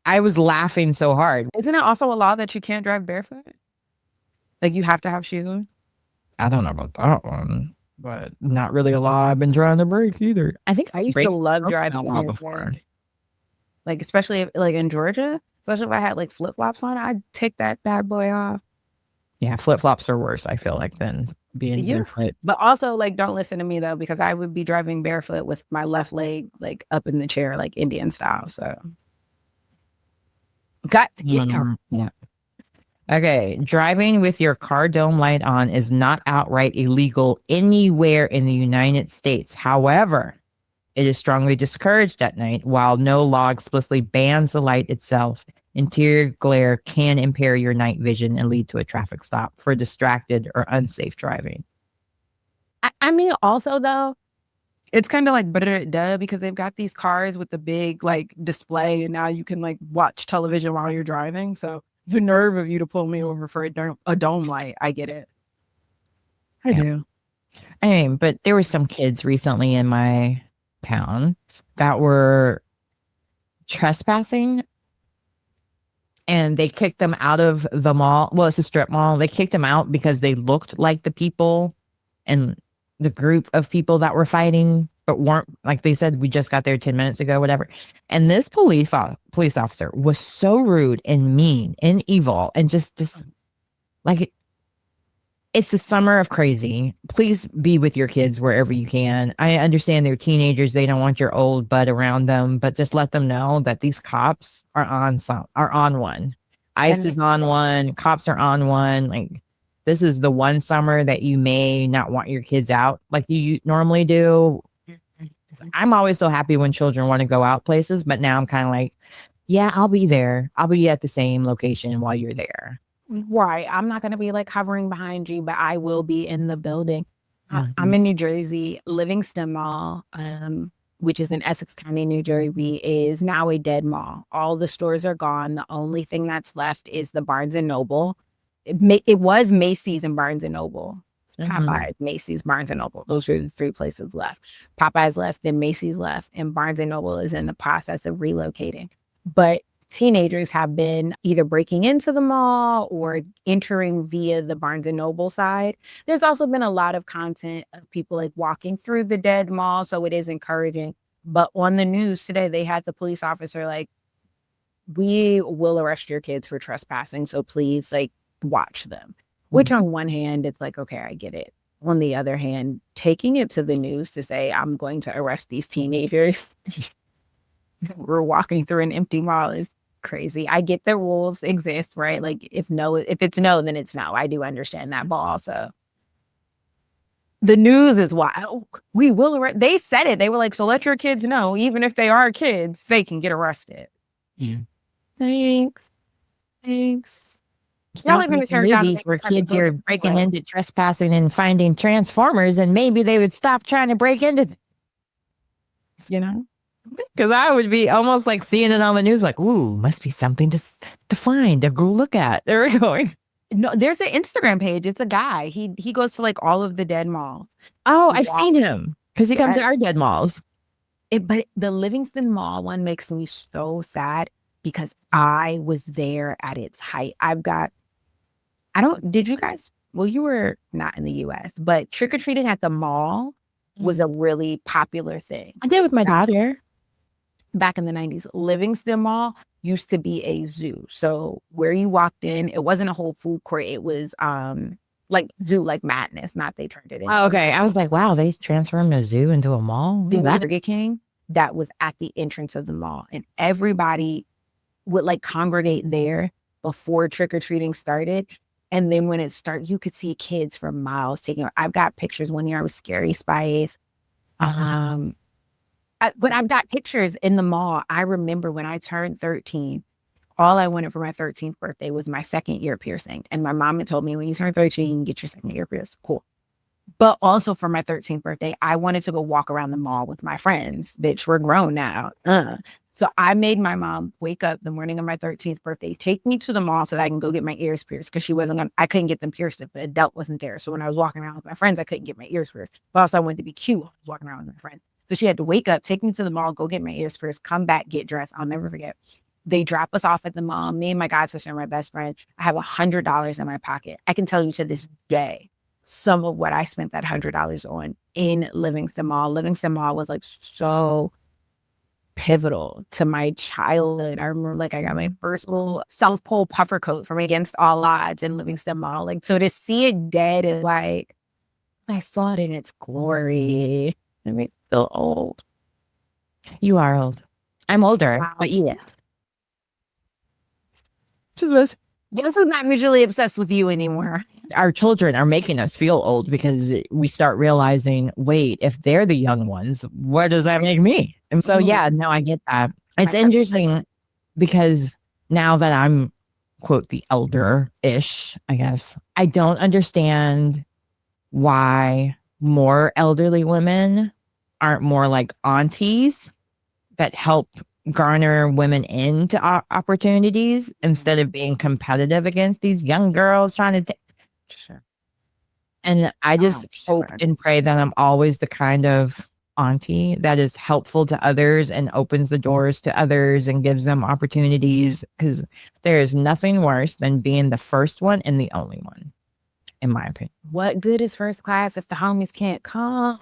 I was laughing so hard. Isn't it also a law that you can't drive barefoot? Like you have to have shoes on? I don't know about that one, but not really a law I've been trying to break either. I think I used to love driving barefoot. before. Like, especially like in Georgia, especially if I had like flip flops on, I'd take that bad boy off. Yeah, flip flops are worse, I feel like, than being barefoot. But also, like, don't listen to me though, because I would be driving barefoot with my left leg like up in the chair, like Indian style. So, got to get comfortable. Yeah. Okay, driving with your car dome light on is not outright illegal anywhere in the United States. However, it is strongly discouraged at night. While no law explicitly bans the light itself, interior glare can impair your night vision and lead to a traffic stop for distracted or unsafe driving. I mean, also though, it's kind of like duh, because they've got these cars with the big like display, and now you can like watch television while you're driving. So the nerve of you to pull me over for a dome light, I get it. I do. I mean, but there were some kids recently in my town that were trespassing, and they kicked them out of the mall. Well, it's a strip mall. They kicked them out because they looked like the people and the group of people that were fighting, but weren't. Like they said, we just got there 10 minutes ago, whatever. And this police officer was so rude and mean and evil, and just like, it's the summer of crazy. Please be with your kids wherever you can. I understand they're teenagers. They don't want your old butt around them, but just let them know that these cops are on one. ICE is on one. Cops are on one. Like, this is the one summer that you may not want your kids out like you normally do. I'm always so happy when children want to go out places, but now I'm kind of like, yeah, I'll be there. I'll be at the same location while you're there. Right. I'm not going to be like hovering behind you, but I will be in the building. I'm in New Jersey. Livingston Mall, which is in Essex County, New Jersey, is now a dead mall. All the stores are gone. The only thing that's left is the Barnes and Noble. It was Macy's and Barnes and Noble. Popeyes, Macy's, Barnes and Noble. Those are the three places left. Popeyes left, then Macy's left, and Barnes and Noble is in the process of relocating. But teenagers have been either breaking into the mall or entering via the Barnes and Noble side. There's also been a lot of content of people like walking through the dead mall, so it is encouraging. But on the news today, they had the police officer like, we will arrest your kids for trespassing, so please like watch them. Which on one hand, it's like, okay, I get it. On the other hand, taking it to the news to say, I'm going to arrest these teenagers we're walking through an empty mall is crazy. I get the rules exist, right? Like if it's no, then it's no. I do understand that, but also the news is why we will arrest. They said it. They were like, so let your kids know, even if they are kids, they can get arrested. Yeah. Thanks. Stop movies where kids are breaking into trespassing and finding Transformers, and maybe they would stop trying to break into them. You know? Because I would be almost like seeing it on the news, like, ooh, must be something to find, to go look at. There we go. No, there's an Instagram page. It's a guy. He goes to like all of the dead malls. Oh, I've seen him because he comes to our dead malls. But the Livingston Mall one makes me so sad because I was there at its height. Did you guys, well, you were not in the US, but trick-or-treating at the mall was a really popular thing. I did with my daughter. Back in the 90s, Livingston Mall used to be a zoo. So where you walked in, it wasn't a whole food court. It was like zoo, like Madness, not they turned it into. Oh, okay. I was like, wow, they transformed a zoo into a mall? The Burger King that was at the entrance of the mall. And everybody would like congregate there before trick-or-treating started. And then when it started, you could see kids for miles taking. I've got pictures one year I was Scary Spice. But I've got pictures in the mall. I remember when I turned 13, all I wanted for my 13th birthday was my second ear piercing. And my mom had told me, when you turn 13, you can get your second ear piercing. Cool. But also for my 13th birthday, I wanted to go walk around the mall with my friends. Bitch, we're grown now. So I made my mom wake up the morning of my 13th birthday, take me to the mall so that I can go get my ears pierced, because I couldn't get them pierced if the adult wasn't there. So when I was walking around with my friends, I couldn't get my ears pierced. But also I wanted to be cute. I was walking around with my friends. So she had to wake up, take me to the mall, go get my ears pierced, come back, get dressed. I'll never forget. They drop us off at the mall. Me and my god sister and my best friend. I have $100 in my pocket. I can tell you to this day some of what I spent that $100 on in Livingston Mall. Livingston Mall was like so pivotal to my childhood. I remember like I got my first little South Pole puffer coat from Against All Odds in Livingston Mall. Like, so to see it dead is like, I saw it in its glory. I mean, feel old. You are old. I'm older, Wow. but yeah. Guess who's not visually obsessed with you anymore? Our children are making us feel old because we start realizing, wait, if they're the young ones, what does that make me? And so, yeah, no, I get that. It's interesting because now that I'm, quote, the elder-ish, I guess, I don't understand why more elderly women aren't more like aunties that help garner women into opportunities instead of being competitive against these young girls trying to take. Sure. And I just hope and pray that I'm always the kind of auntie that is helpful to others and opens the doors to others and gives them opportunities, because there is nothing worse than being the first one and the only one, in my opinion. What good is first class if the homies can't come?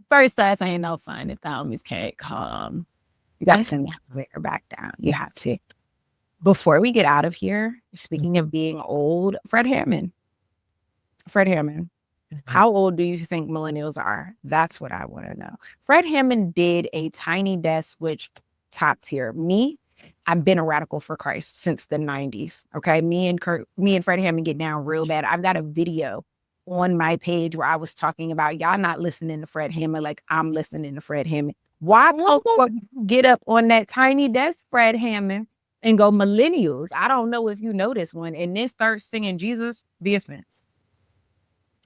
First class ain't no fun if the homies can't come. You got to send that back down. You have to. Before we get out of here, speaking of being old, Fred Hammond. How old do you think millennials are? That's what I want to know. Fred Hammond did a Tiny Desk, which top tier. Me, I've been a radical for Christ since the 90s. Okay. Me and Fred Hammond get down real bad. I've got a video on my page where I was talking about y'all not listening to Fred Hammond like I'm listening to Fred Hammond. Why don't you get up on that Tiny Desk, Fred Hammond, and go millennials? I don't know if you know this one, and then start singing Jesus Be Offense.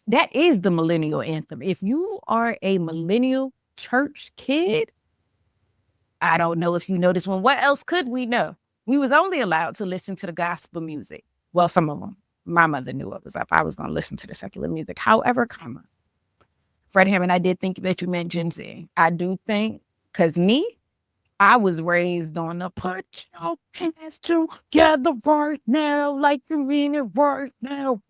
That is the millennial anthem. If you are a millennial church kid, I don't know if you know this one. What else could we know? We was only allowed to listen to the gospel music. Well, some of them. My mother knew what was up. I was going to listen to the secular music. However, Fred Hammond, I did think that you meant Gen Z. I do think, because I was raised on the put your hands together right now, like you mean it right now.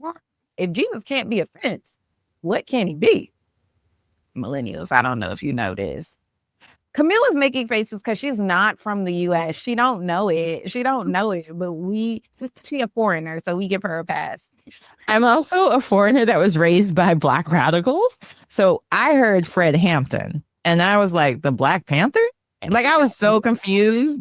If Jesus can't be offense, what can he be? Millennials, I don't know if you know this. Camilla's making faces because she's not from the U.S. She don't know it. But she a foreigner, so we give her a pass. I'm also a foreigner that was raised by Black radicals. So I heard Fred Hampton and I was like, the Black Panther? Like, I was so confused.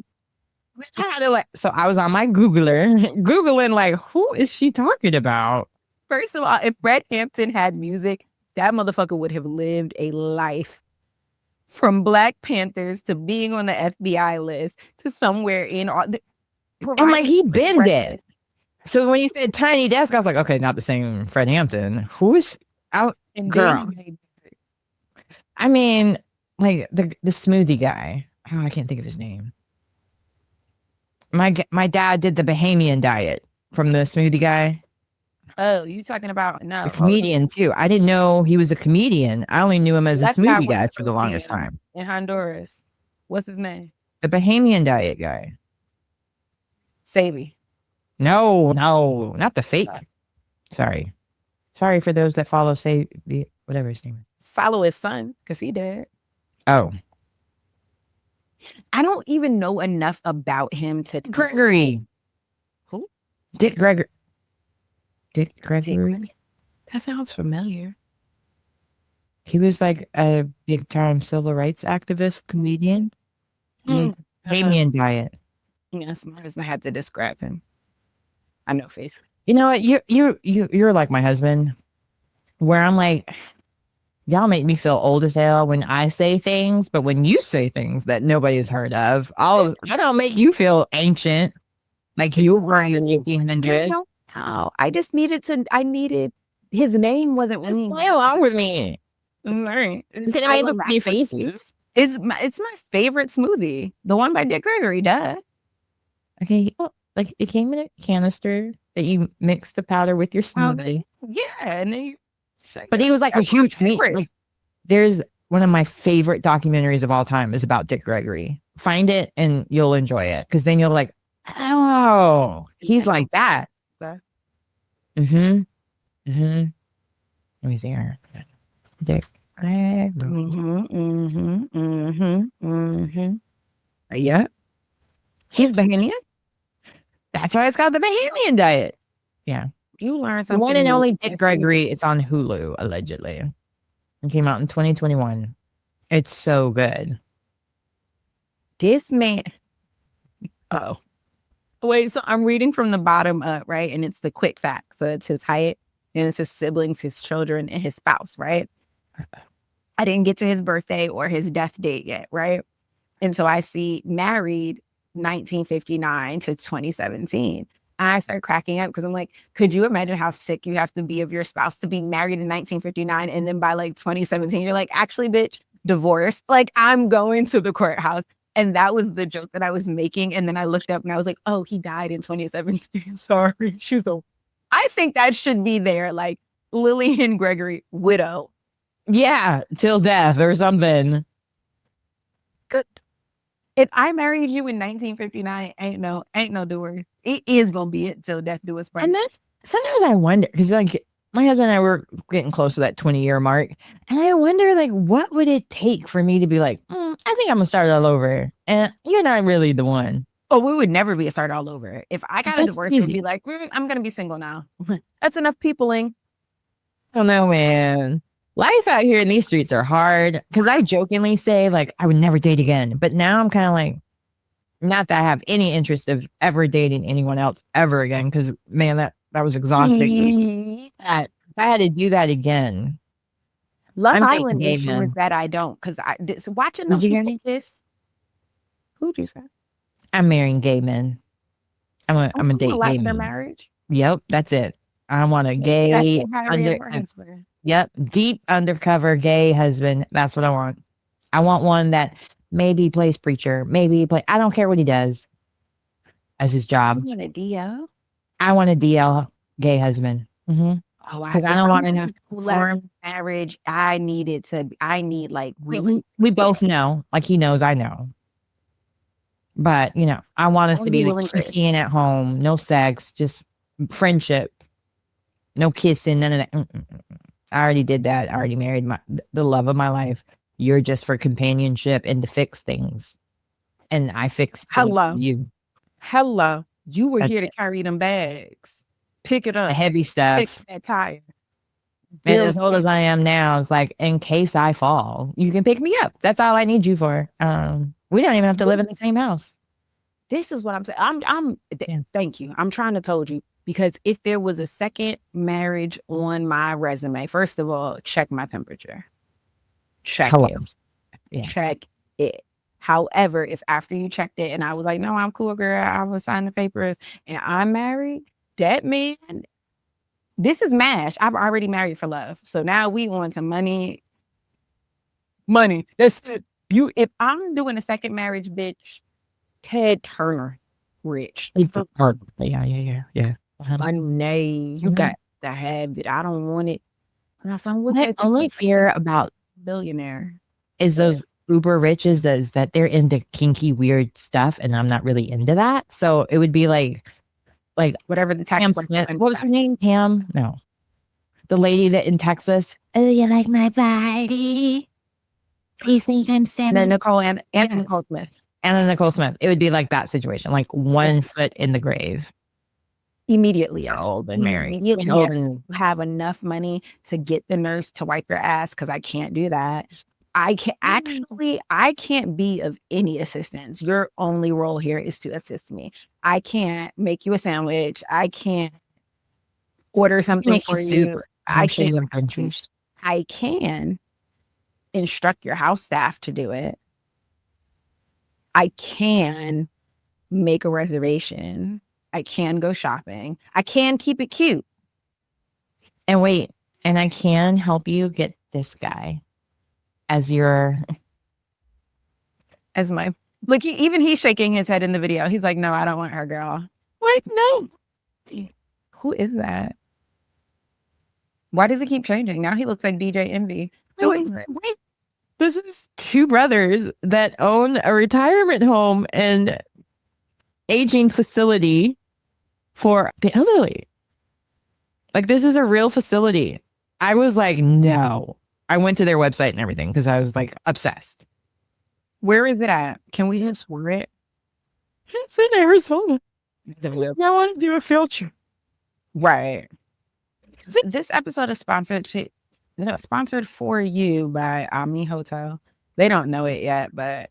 So I was on my Googling like, who is she talking about? First of all, if Fred Hampton had music, that motherfucker would have lived a life. From Black Panthers to being on the FBI list to somewhere in all the. And like, he'd been dead. So when you said Tiny Desk, I was like, okay, not the same Fred Hampton. Who is out? Girl. I mean, like the smoothie guy. Oh, I can't think of his name. My dad did the Bahamian diet from the smoothie guy. Oh, you talking about no a comedian too? I didn't know he was a comedian. I only knew him as a smoothie guy for the longest time. In Honduras, what's his name? The Bahamian diet guy. Savvy. No, not the fake. Sorry for those that follow Savvy, whatever his name is. Follow his son because he dead. Oh, I don't even know enough about him to. Gregory. Who? Dick Gregory. That sounds familiar. He was like a big time civil rights activist, comedian. Bahamian diet. Yeah, smart as I had to describe him. I know face. You know what? You're like my husband, where I'm like, y'all make me feel old as hell when I say things, but when you say things that nobody's heard of, I don't make you feel ancient, like you were in the 1800s. No, I just needed to. I needed his name wasn't Just ringing. play along with me. Right. You could have made the funny faces. It's my favorite smoothie. The one by Dick Gregory, duh. Okay, well, like it came in a canister that you mix the powder with your smoothie. Yeah, and then But he was like a huge favorite. Like, there's one of my favorite documentaries of all time is about Dick Gregory. Find it and you'll enjoy it because then you'll like, oh, he's like that. Mm-hmm. Mm-hmm. Let me see here. Dick Gregory. Yeah. He's Bahamian. That's why it's called the Bahamian diet. Yeah. You learn something. The one and only Dick Gregory is on Hulu, allegedly. It came out in 2021. It's so good. This man. Oh. Wait, so I'm reading from the bottom up, right? And it's the quick facts. So it's his height, and it's his siblings, his children, and his spouse, right? I didn't get to his birthday or his death date yet, right? And so I see married 1959 to 2017. And I start cracking up because I'm like, could you imagine how sick you have to be of your spouse to be married in 1959 and then by like 2017, you're like, actually, bitch, divorced. Like, I'm going to the courthouse. And that was the joke that I was making. And then I looked up and I was like, oh, he died in 2017. Sorry. I think that should be there. Like Lillian Gregory, widow. Yeah, till death or something. Good. If I married you in 1959, ain't no doer. It is gonna be it till death do us part. And then sometimes I wonder, because like my husband and I were getting close to that 20-year mark, and I wonder like what would it take for me to be like, I think I'm gonna start all over, and you're not really the one. Oh, we would never be a start all over. If I got a divorce, we'd be like, I'm gonna be single now. That's enough peopling. I don't know, man. Life out here in these streets are hard because I jokingly say like I would never date again, but now I'm kind of like, not that I have any interest of ever dating anyone else ever again, because man, that was exhausting. I had to do that again. Love Island issue is that I don't, because watching them people kiss. Who'd you say? I'm marrying gay men. I'm a date gay their men. Marriage. Yep, that's it. I want a gay deep undercover gay husband. That's what I want. I want one that maybe plays preacher, I don't care what he does as his job. You want a DL? I want a DL gay husband. Mm-hmm. Oh, I don't want enough form marriage. I need like really. We both know, like he knows, I know. But you know, I want us to be like Christian at home, no sex, just friendship, no kissing, none of that. I already did that. I already married the love of my life. You're just for companionship and to fix things, and I fixed you. Hello, you were here to carry them bags, pick it up, the heavy stuff, fix that tire. And as old as I am now, it's like in case I fall, you can pick me up. That's all I need you for. We don't even have to live in the same house. This is what I'm saying. Thank you. I'm trying to told you, because if there was a second marriage on my resume, first of all, check my temperature. Check it. Yeah. Check it. However, if after you checked it and I was like, no, I'm cool, girl, I will sign the papers and I'm married, that man, this is MASH. I've already married for love. So now we on to money. That's it. If I'm doing a second marriage, bitch, Ted Turner, rich. Yeah. Money. You got to have it. I don't want it. My only fear about billionaire is those uber riches is that they're into kinky, weird stuff, and I'm not really into that. So it would be like whatever the tax. What was her name? Pam? No, the lady that in Texas. Oh, you like my body? Do you think I'm sad? Nicole Smith. Anna Nicole Smith. It would be like that situation, like one foot in the grave. Immediately old and married. You have enough money to get the nurse to wipe your ass, because I can't do that. I can't be of any assistance. Your only role here is to assist me. I can't make you a sandwich. I can't order something for you. I can. instruct your house staff to do it. I can make a reservation. I can go shopping. I can keep it cute. And wait, and I can help you get this guy as your As my like, even he's shaking his head in the video. He's like, "No, I don't want her, girl." Like, no. Who is that? Why does it keep changing? Now he looks like DJ Envy. wait. This is two brothers that own a retirement home and aging facility for the elderly. Like, this is a real facility. I was like, no. I went to their website and everything because I was like obsessed. Where is it at? Can we just tour it? It's in Arizona. I want to do a field trip. Right. This episode is sponsored for you by Omni Hotel. They don't know it yet, but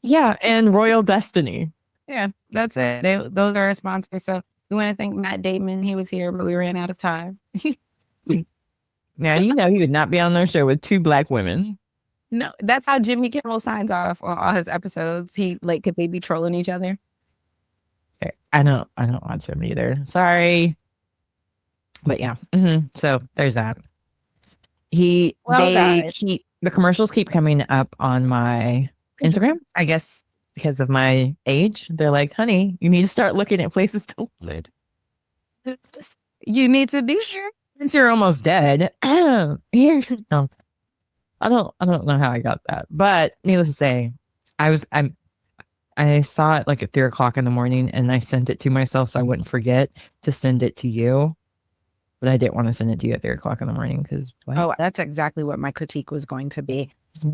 yeah, and Royal Destiny. Yeah, that's it. Those are our sponsors. So we want to thank Matt Damon. He was here, but we ran out of time. Now, you know, he would not be on their show with two Black women. No, that's how Jimmy Kimmel signs off on all his episodes. He could they be trolling each other? Okay. I don't watch him either. Sorry. But yeah. So there's that. The commercials keep coming up on my Instagram, I guess because of my age. They're like, honey, you need to start looking at places to live. You need to be here. Since you're almost dead. Here. No. I don't know how I got that. But needless to say, I saw it like at 3:00 in the morning and I sent it to myself so I wouldn't forget to send it to you. But I didn't want to send it to you at 3:00 in the morning because that's exactly what my critique was going to be.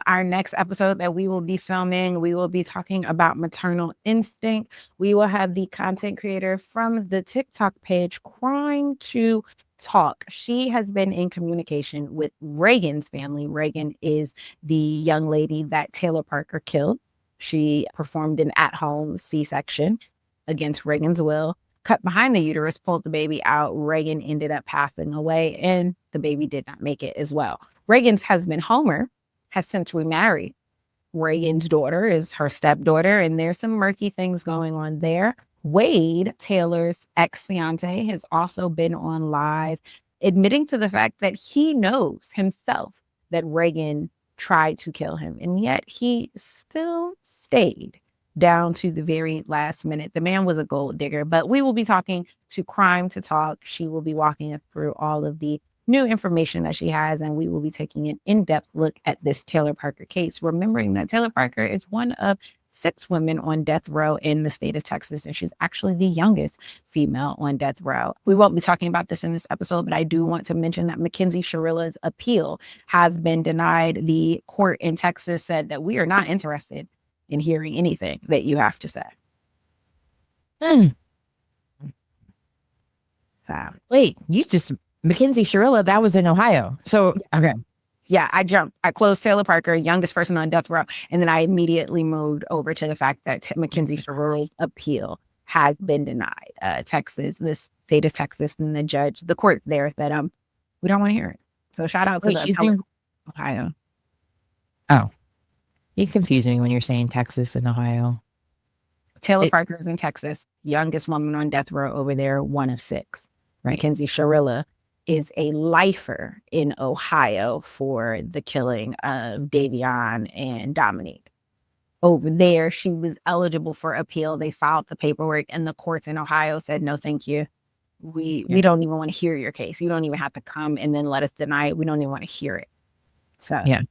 Our next episode that we will be filming, we will be talking about maternal instinct. We will have the content creator from the TikTok page Crying to Talk. She has been in communication with Reagan's family. Reagan is the young lady that Taylor Parker killed. She performed an at-home C-section against Reagan's will. Cut behind the uterus, pulled the baby out. Reagan ended up passing away, and the baby did not make it as well. Reagan's husband, Homer, has since remarried. Reagan's daughter is her stepdaughter, and there's some murky things going on there. Wade, Taylor's ex-fiance, has also been on live admitting to the fact that he knows himself that Reagan tried to kill him, and yet he still stayed down to the very last minute. The man was a gold digger, but we will be talking to Crime to Talk. She will be walking us through all of the new information that she has, and we will be taking an in-depth look at this Taylor Parker case, remembering that Taylor Parker is one of 6 women on death row in the state of Texas, and she's actually the youngest female on death row. We won't be talking about this in this episode, but I do want to mention that Mackenzie Sharilla's appeal has been denied. The court in Texas said that we are not interested in hearing anything that you have to say. Wait, Mackenzie Sharilla, that was in Ohio. So, okay. Yeah, I closed Taylor Parker, youngest person on death row, and then I immediately moved over to the fact that Mackenzie Sharilla's appeal has been denied. The state of Texas, and the judge, the court there said, we don't want to hear it. So shout out to Ohio. Oh. You confuse me when you're saying Texas and Ohio. Taylor Parker is in Texas, youngest woman on death row over there, one of 6. Right. Mackenzie Sharilla is a lifer in Ohio for the killing of Davion and Dominique. Over there, she was eligible for appeal. They filed the paperwork, and the courts in Ohio said, no, thank you. We don't even want to hear your case. You don't even have to come and then let us deny it. We don't even want to hear it. So yeah.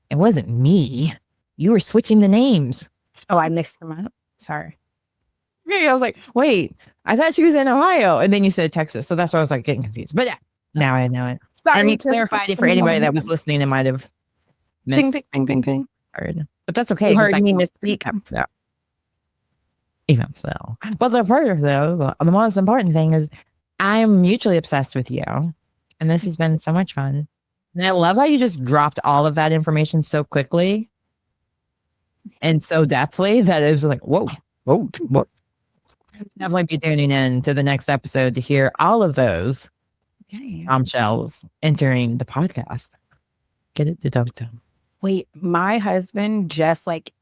It wasn't me. You were switching the names. Oh, I mixed them up. Sorry. Yeah, I was like, wait, I thought she was in Ohio. And then you said Texas. So that's why I was like getting confused. But yeah, now I know it. Sorry, and you clarified it for anybody that was listening and might have missed. Ping. But that's okay. You heard me misspeak. Yeah. Even so. Well, the most important thing is I'm mutually obsessed with you. And this has been so much fun. And I love how you just dropped all of that information so quickly and so deftly that it was like, whoa. Definitely be tuning in to the next episode to hear all of those bombshells entering the podcast. Okay. All right. Well, the partner, though, the most important thing is I'm mutually obsessed with you. And this has been so much fun. And I love how you just dropped all of that information so quickly and so deftly that it was like, whoa. Definitely be tuning in to the next episode to hear all of those Get it? The dum-dum. Wait, my husband just like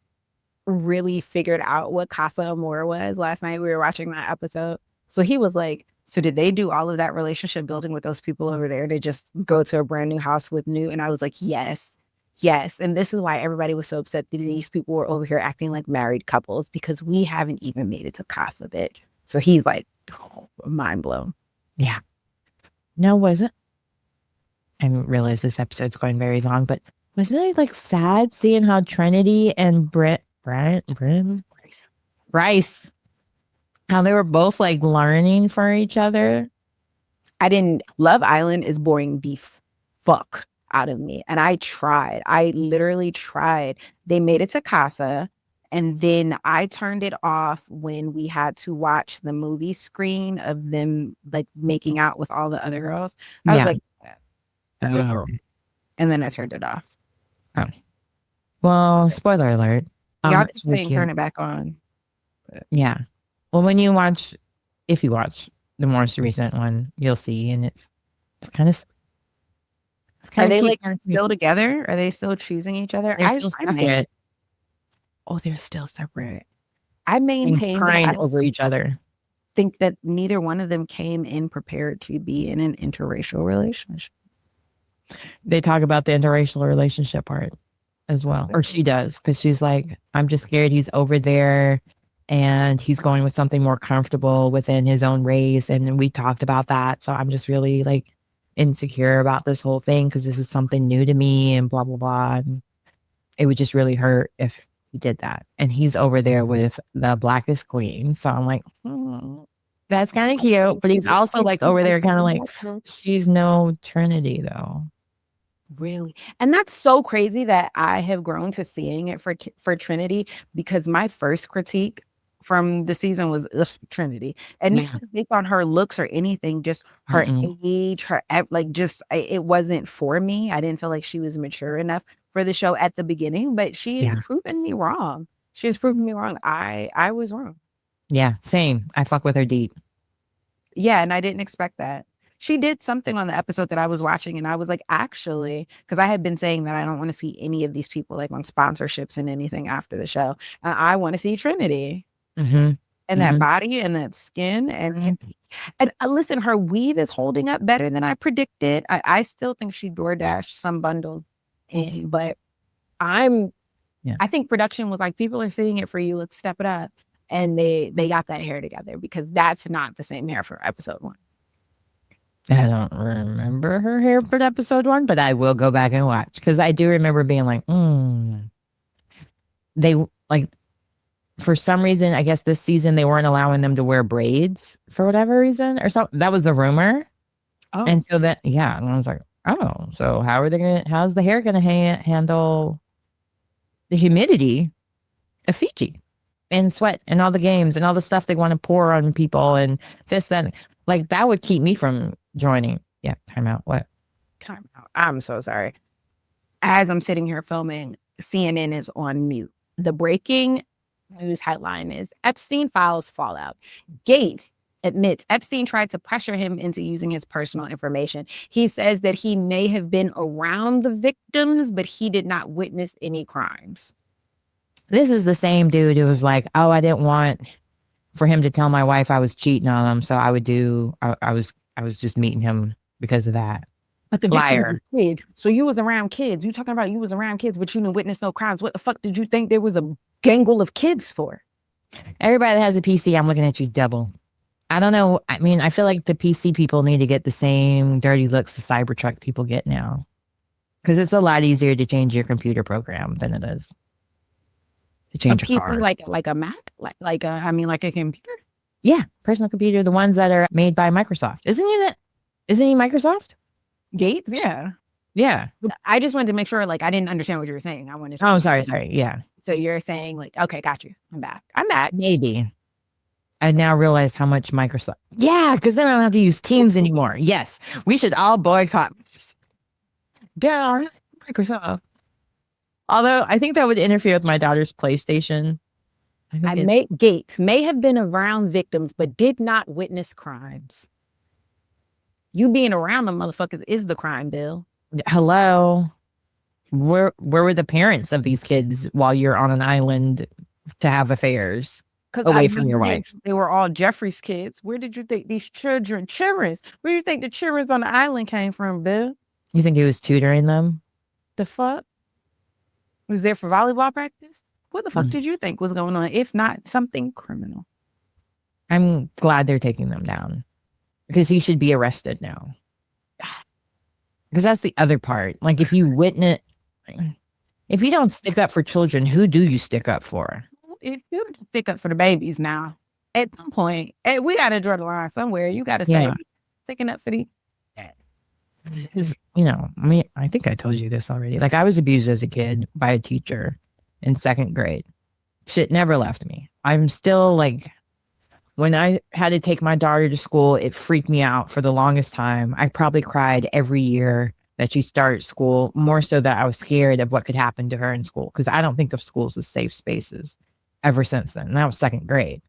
really figured out what Casa Amor was last night. We were watching that episode. So he was like, so did they do all of that relationship building with those people over there to just go to a brand new house with new? And I was like, yes, yes. And this is why everybody was so upset that these people were over here acting like married couples because we haven't even made it to Casa, bitch. So he's like, mind blown. Yeah. No, was it? I realize this episode's going very long, but wasn't it like sad seeing how Trinity and Bryce, how they were both like learning for each other? Love Island is boring the fuck out of me. And I tried. I literally tried. They made it to Casa. And then I turned it off when we had to watch the movie screen of them like making out with all the other girls. I was like, oh. And then I turned it off. Oh. Well, spoiler alert. Y'all just saying turn it back on. Yeah. Well, when you watch, if you watch the most recent one, you'll see, and it's kind of. Are they like still together? Are they still choosing each other? They're still separate. They're still separate. I maintain crying over each other. Think that neither one of them came in prepared to be in an interracial relationship. They talk about the interracial relationship part as well, or she does, because she's like, I'm just scared he's over there and he's going with something more comfortable within his own race. And we talked about that. So I'm just really like insecure about this whole thing because this is something new to me and blah, blah, blah. And it would just really hurt if he did that. And he's over there with the blackest queen. So I'm like, that's kind of cute. But he's also like over there kind of like, she's no Trinity though. Really? And that's so crazy that I have grown to seeing it for Trinity, because my first critique from the season was Trinity. And not based on her looks or anything, just her age, her like just it wasn't for me. I didn't feel like she was mature enough for the show at the beginning, but she has proven me wrong. She has proven me wrong. I was wrong. Yeah, same. I fuck with her deep. Yeah, and I didn't expect that. She did something on the episode that I was watching, and I was like, actually, because I had been saying that I don't want to see any of these people like on sponsorships and anything after the show. I want to see Trinity. And that body and that skin. And listen, her weave is holding up better than I predicted. I still think she DoorDashed some bundles in, but I think production was like, people are seeing it for you. Let's step it up. And they got that hair together, because that's not the same hair for episode 1. I don't remember her hair for episode 1, but I will go back and watch, because I do remember being like, they like, for some reason, I guess this season they weren't allowing them to wear braids for whatever reason or something. That was the rumor. Oh. And so that, and I was like, oh, so how's the hair going to handle the humidity of Fiji and sweat and all the games and all the stuff they want to pour on people and this, that, like that would keep me from joining. Yeah. Time out. What? Time out. I'm so sorry. As I'm sitting here filming, CNN is on mute. The breaking news headline is Epstein files fallout. Gates admits Epstein tried to pressure him into using his personal information. He says that he may have been around the victims, but he did not witness any crimes. This is the same dude who was like, oh, I didn't want for him to tell my wife I was cheating on him. So I was just meeting him because of that. But the liar. Kid. So you was around kids. You talking about you was around kids, but you didn't witness no crimes. What the fuck did you think there was a gangle of kids for? Everybody that has a PC, I'm looking at you double. I don't know. I mean, I feel like the PC people need to get the same dirty looks the Cybertruck people get now. Because it's a lot easier to change your computer program than it is to change a car. Like a Mac? Like a computer? Yeah, personal computer, the ones that are made by Microsoft. Isn't he Microsoft? Gates? Yeah. Yeah. I just wanted to make sure, like, I didn't understand what you were saying. I wanted to. Oh, sorry. Yeah. So you're saying, like, okay, got you. I'm back. Maybe. I now realize how much Microsoft. Yeah, because then I don't have to use Teams anymore. Yes. We should all boycott Microsoft. Although I think that would interfere with my daughter's PlayStation. Gates may have been around victims, but did not witness crimes. You being around them motherfuckers is the crime, Bill. Hello. Where were the parents of these kids while you're on an island to have affairs away from your wife? They were all Jeffrey's kids. Where did you think these children, where do you think the children on the island came from, Bill? You think he was tutoring them? The fuck? Was there for volleyball practice? What the fuck did you think was going on? If not something criminal. I'm glad they're taking them down because he should be arrested now. Because that's the other part. Like if you don't stick up for children, who do you stick up for? If you stick up for the babies now, at some point, we got to draw the line somewhere. You got to say, sticking up for the. Because, I think I told you this already. Like I was abused as a kid by a teacher in 2nd grade. Shit never left me. I'm still like, when I had to take my daughter to school, it freaked me out for the longest time. I probably cried every year that she started school, more so that I was scared of what could happen to her in school. Because I don't think of schools as safe spaces ever since then. And that was 2nd grade.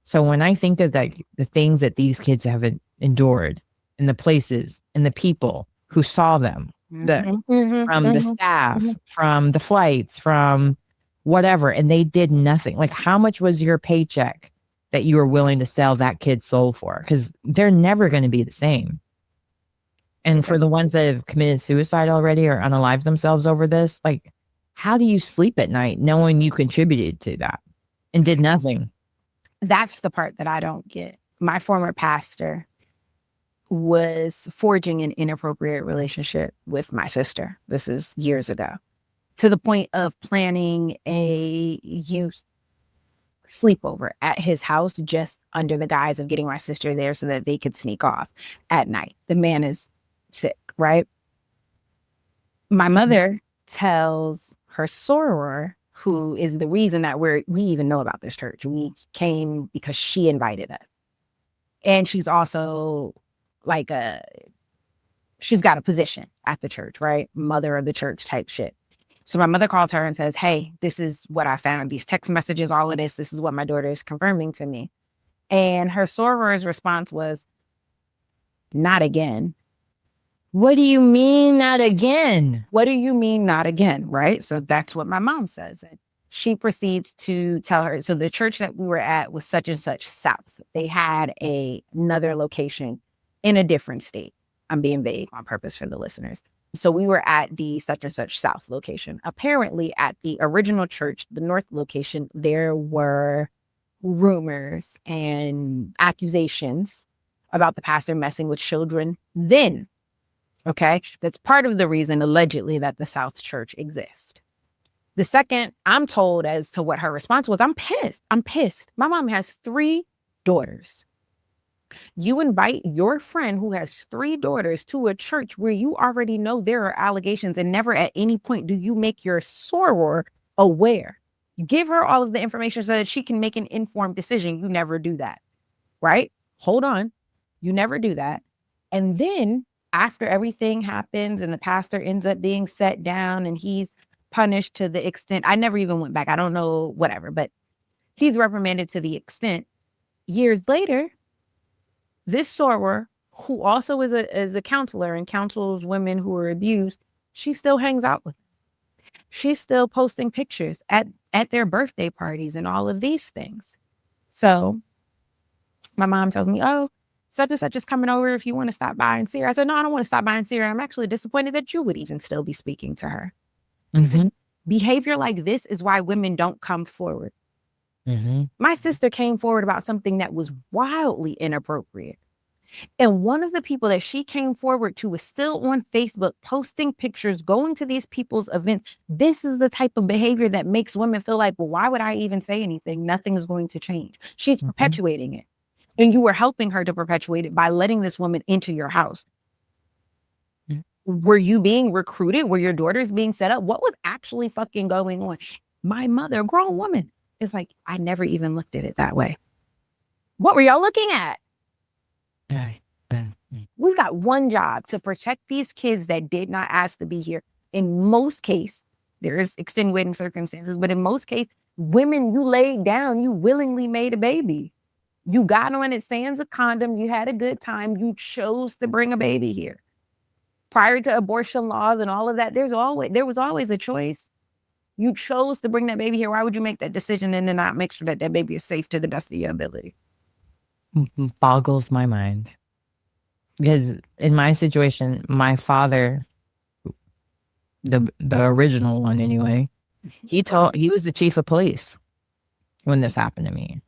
So when I think of the things that these kids have endured and the places and the people who saw them, from the staff, from the flights, from whatever, and they did nothing. Like how much was your paycheck that you were willing to sell that kid's soul for? Because they're never going to be the same. And for the ones that have committed suicide already or unalived themselves over this, like, how do you sleep at night knowing you contributed to that and did nothing? That's the part that I don't get. My former pastor was forging an inappropriate relationship with my sister. This is years ago, to the point of planning a youth sleepover at his house just under the guise of getting my sister there so that they could sneak off at night. The man is sick, right? My mother tells her soror, who is the reason that we even know about this church. We came because she invited us. And she's also like she's got a position at the church, right? Mother of the church type shit. So my mother calls her and says, hey, this is what I found. These text messages, all of this is what my daughter is confirming to me. And her soror's response was, not again. What do you mean, not again? What do you mean, not again? Right? So that's what my mom says. And she proceeds to tell her, so the church that we were at was such and such south. They had another location in a different state. I'm being vague on purpose for the listeners. So we were at the such and such south location. Apparently at the original church, the north location, there were rumors and accusations about the pastor messing with children then. Okay. That's part of the reason allegedly that the South Church exists. The second I'm told as to what her response was, I'm pissed. I'm pissed. My mom has 3 daughters. You invite your friend who has 3 daughters to a church where you already know there are allegations, and never at any point do you make your soror aware. You give her all of the information so that she can make an informed decision. You never do that, right? Hold on. You never do that. And then after everything happens and the pastor ends up being set down and he's punished to the extent, I never even went back. I don't know, whatever, but he's reprimanded to the extent. Years later, this soror, who also is a counselor and counsels women who are abused, she still hangs out with them. She's still posting pictures at their birthday parties and all of these things. So my mom tells me, oh, such and such is coming over if you want to stop by and see her. I said, no, I don't want to stop by and see her. I'm actually disappointed that you would even still be speaking to her. Mm-hmm. Behavior like this is why women don't come forward. Mm-hmm. My sister came forward about something that was wildly inappropriate. And one of the people that she came forward to was still on Facebook posting pictures, going to these people's events. This is the type of behavior that makes women feel like, well, why would I even say anything? Nothing is going to change. She's perpetuating it. And you were helping her to perpetuate it by letting this woman into your house. Were you being recruited? Were your daughters being set up? What was actually fucking going on? My mother, a grown woman, is like, I never even looked at it that way. What were y'all looking at? We've got one job, to protect these kids that did not ask to be here. In most cases, there's extenuating circumstances, but in most cases, women, you laid down, you willingly made a baby. You got on it sans a condom, you had a good time, you chose to bring a baby here. prior to abortion laws and all of that, there was always a choice. You chose to bring that baby here. Why would you make that decision and then not make sure that that baby is safe to the best of your ability? Boggles my mind. Because in my situation, my father, the original one anyway, he was the chief of police when this happened to me.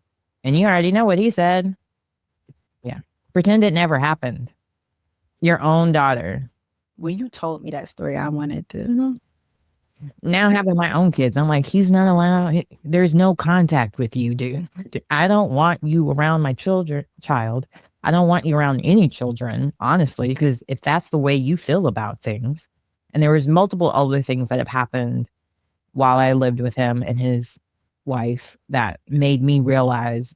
And you already know what he said. Yeah. Pretend it never happened. Your own daughter. When you told me that story, I wanted to. Now having my own kids, I'm like, he's not allowed. There's no contact with you, dude. I don't want you around my child. I don't want you around any children, honestly, because if that's the way you feel about things, and there was multiple other things that have happened while I lived with him and his wife that made me realize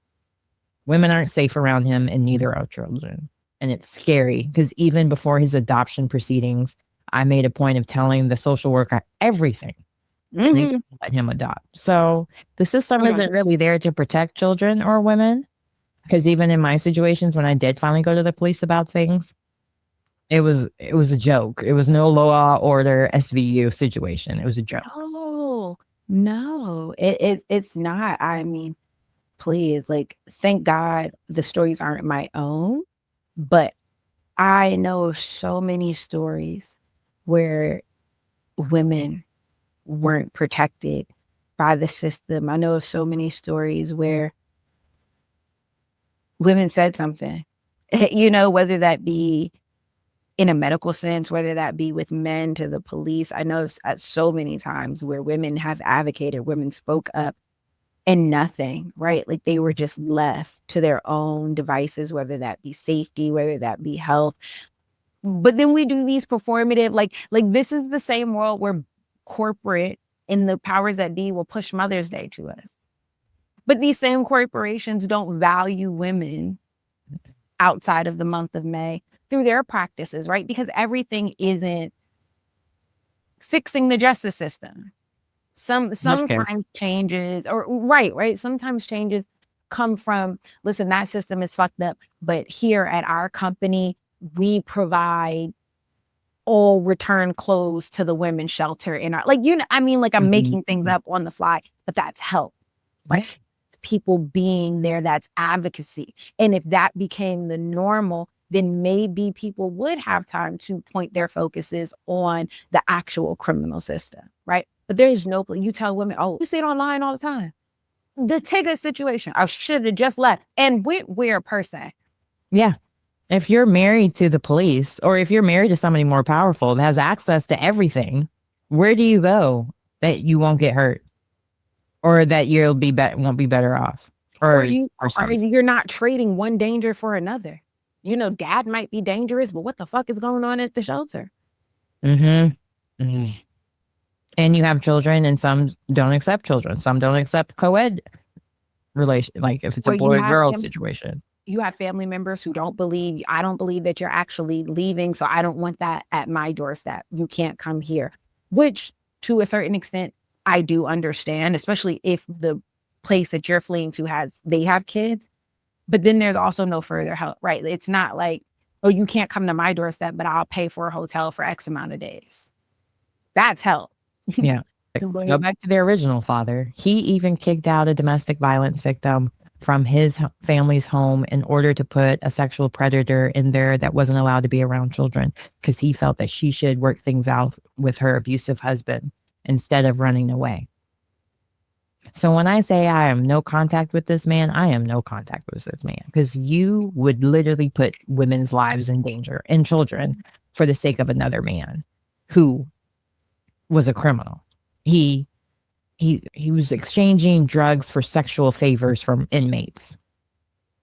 women aren't safe around him and neither are children. And it's scary because even before his adoption proceedings, I made a point of telling the social worker everything. Mm-hmm. Let him adopt. So the system isn't really there to protect children or women. Because even in my situations, when I did finally go to the police about things, it was a joke. It was no law order SVU situation. It was a joke. No, it's not. I mean, please, like, thank God the stories aren't my own, but I know so many stories where women weren't protected by the system. I know of so many stories where women said something, whether that be in a medical sense, whether that be with men to the police. I know at so many times where women have advocated, women spoke up and nothing, right? Like they were just left to their own devices, whether that be safety, whether that be health. But then we do these performative, like this is the same world where corporate and the powers that be will push Mother's Day to us. But these same corporations don't value women outside of the month of May through their practices, right? Because everything isn't fixing the justice system. Sometimes changes, or right. Sometimes changes come from, listen, that system is fucked up, but here at our company, we provide all return clothes to the women's shelter in our, I'm making things up on the fly, but that's help, right? People being there, that's advocacy. And if that became the normal, then maybe people would have time to point their focuses on the actual criminal system, right? But there is no, you tell women, oh, you see it online all the time. The ticket situation, I should have just left. And we're a person. Yeah. If you're married to the police, or if you're married to somebody more powerful that has access to everything, where do you go that you won't get hurt? Or that you'll won't be better off? Or you're not trading one danger for another. Dad might be dangerous, but what the fuck is going on at the shelter? Mm-hmm. And you have children, and some don't accept children. Some don't accept co-ed relation, like if it's a boy-girl situation. You have family members who I don't believe that you're actually leaving, so I don't want that at my doorstep. You can't come here. Which, to a certain extent, I do understand, especially if the place that you're fleeing to they have kids. But then there's also no further help, right? It's not like, oh, you can't come to my doorstep, but I'll pay for a hotel for X amount of days. That's help. Yeah. Go back to their original father. He even kicked out a domestic violence victim from his family's home in order to put a sexual predator in there that wasn't allowed to be around children, because he felt that she should work things out with her abusive husband instead of running away. So when I say I am no contact with this man, I am no contact with this man, because you would literally put women's lives in danger and children for the sake of another man who was a criminal. He was exchanging drugs for sexual favors from inmates,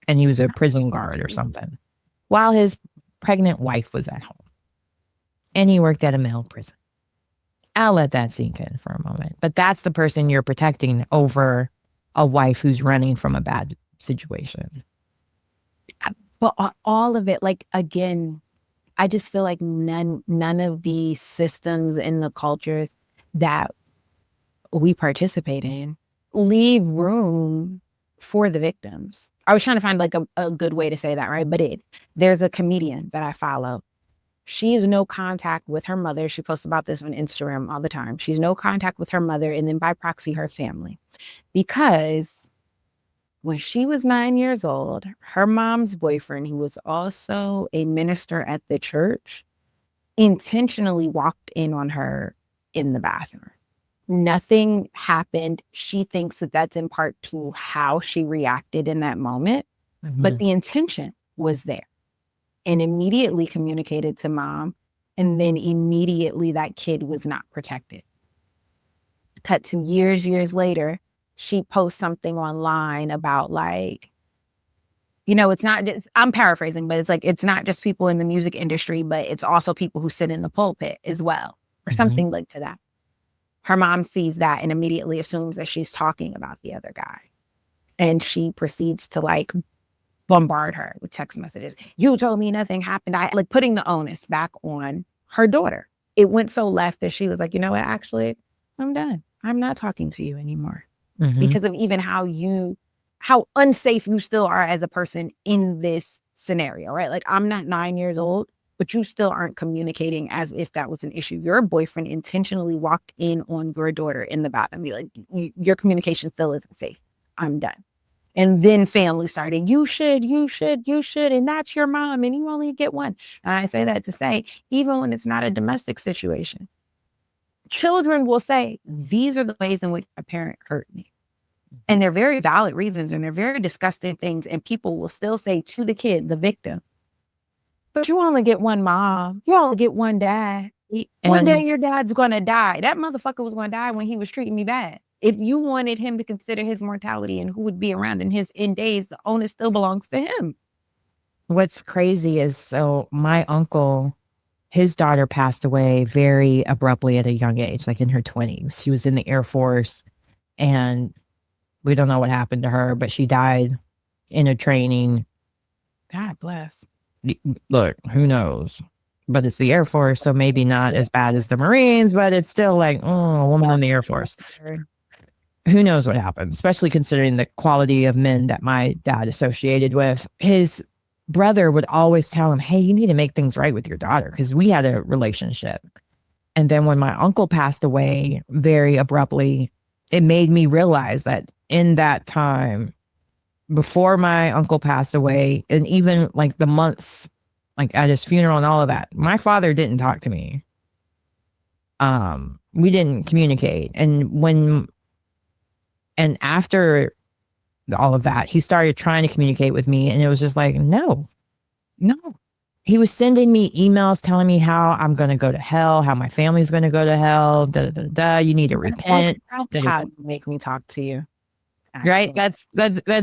and he was a prison guard or something, while his pregnant wife was at home, and he worked at a male prison. I'll let that sink in for a moment. But that's the person you're protecting over a wife who's running from a bad situation. But all of it, like, again, I just feel like none of the systems and the cultures that we participate in leave room for the victims. I was trying to find like a good way to say that, right? But there's a comedian that I follow, She has no contact with her mother. She posts about this on Instagram all the time. She's no contact with her mother and then by proxy, her family. Because when she was 9 years old, her mom's boyfriend, who was also a minister at the church, intentionally walked in on her in the bathroom. Nothing happened. She thinks that that's in part to how she reacted in that moment, but the intention was there, and immediately communicated to mom. And then immediately that kid was not protected. Cut to years later, she posts something online about like, it's not just, I'm paraphrasing, but it's like, it's not just people in the music industry, but it's also people who sit in the pulpit as well, or something like to that. Her mom sees that and immediately assumes that she's talking about the other guy. And she proceeds to like bombard her with text messages. You told me nothing happened. I like putting the onus back on her daughter. It went so left that she was like, you know what, actually, I'm done. I'm not talking to you anymore. Because of even how unsafe you still are as a person in this scenario, right? Like, I'm not 9 years old, but you still aren't communicating as if that was an issue. Your boyfriend intentionally walked in on your daughter in the bathroom. Be like, your communication still isn't safe. I'm done. And then family started, you should, and that's your mom, and you only get one. And I say that to say, even when it's not a domestic situation, children will say, these are the ways in which a parent hurt me. And they're very valid reasons, and they're very disgusting things. And people will still say to the kid, the victim, but you only get one mom. You only get one dad. One day your dad's going to die. That motherfucker was going to die when he was treating me bad. If you wanted him to consider his mortality and who would be around in his end days, the onus still belongs to him. What's crazy is, so my uncle, his daughter passed away very abruptly at a young age, like in her 20s. She was in the Air Force, and we don't know what happened to her, but she died in a training. God bless. Look, who knows? But it's the Air Force, so maybe not as bad as the Marines, but it's still like, oh, a woman in the Air Force. Who knows what happened, especially considering the quality of men that my dad associated with. His brother would always tell him, hey, you need to make things right with your daughter, because we had a relationship. And then when my uncle passed away very abruptly, it made me realize that in that time, before my uncle passed away, and even like the months, like at his funeral and all of that, my father didn't talk to me. We didn't communicate. And after all of that, he started trying to communicate with me, and it was just like, no. He was sending me emails telling me how I'm going to go to hell, how my family's going to go to hell. You need to repent. How to make me talk to you. Right? That's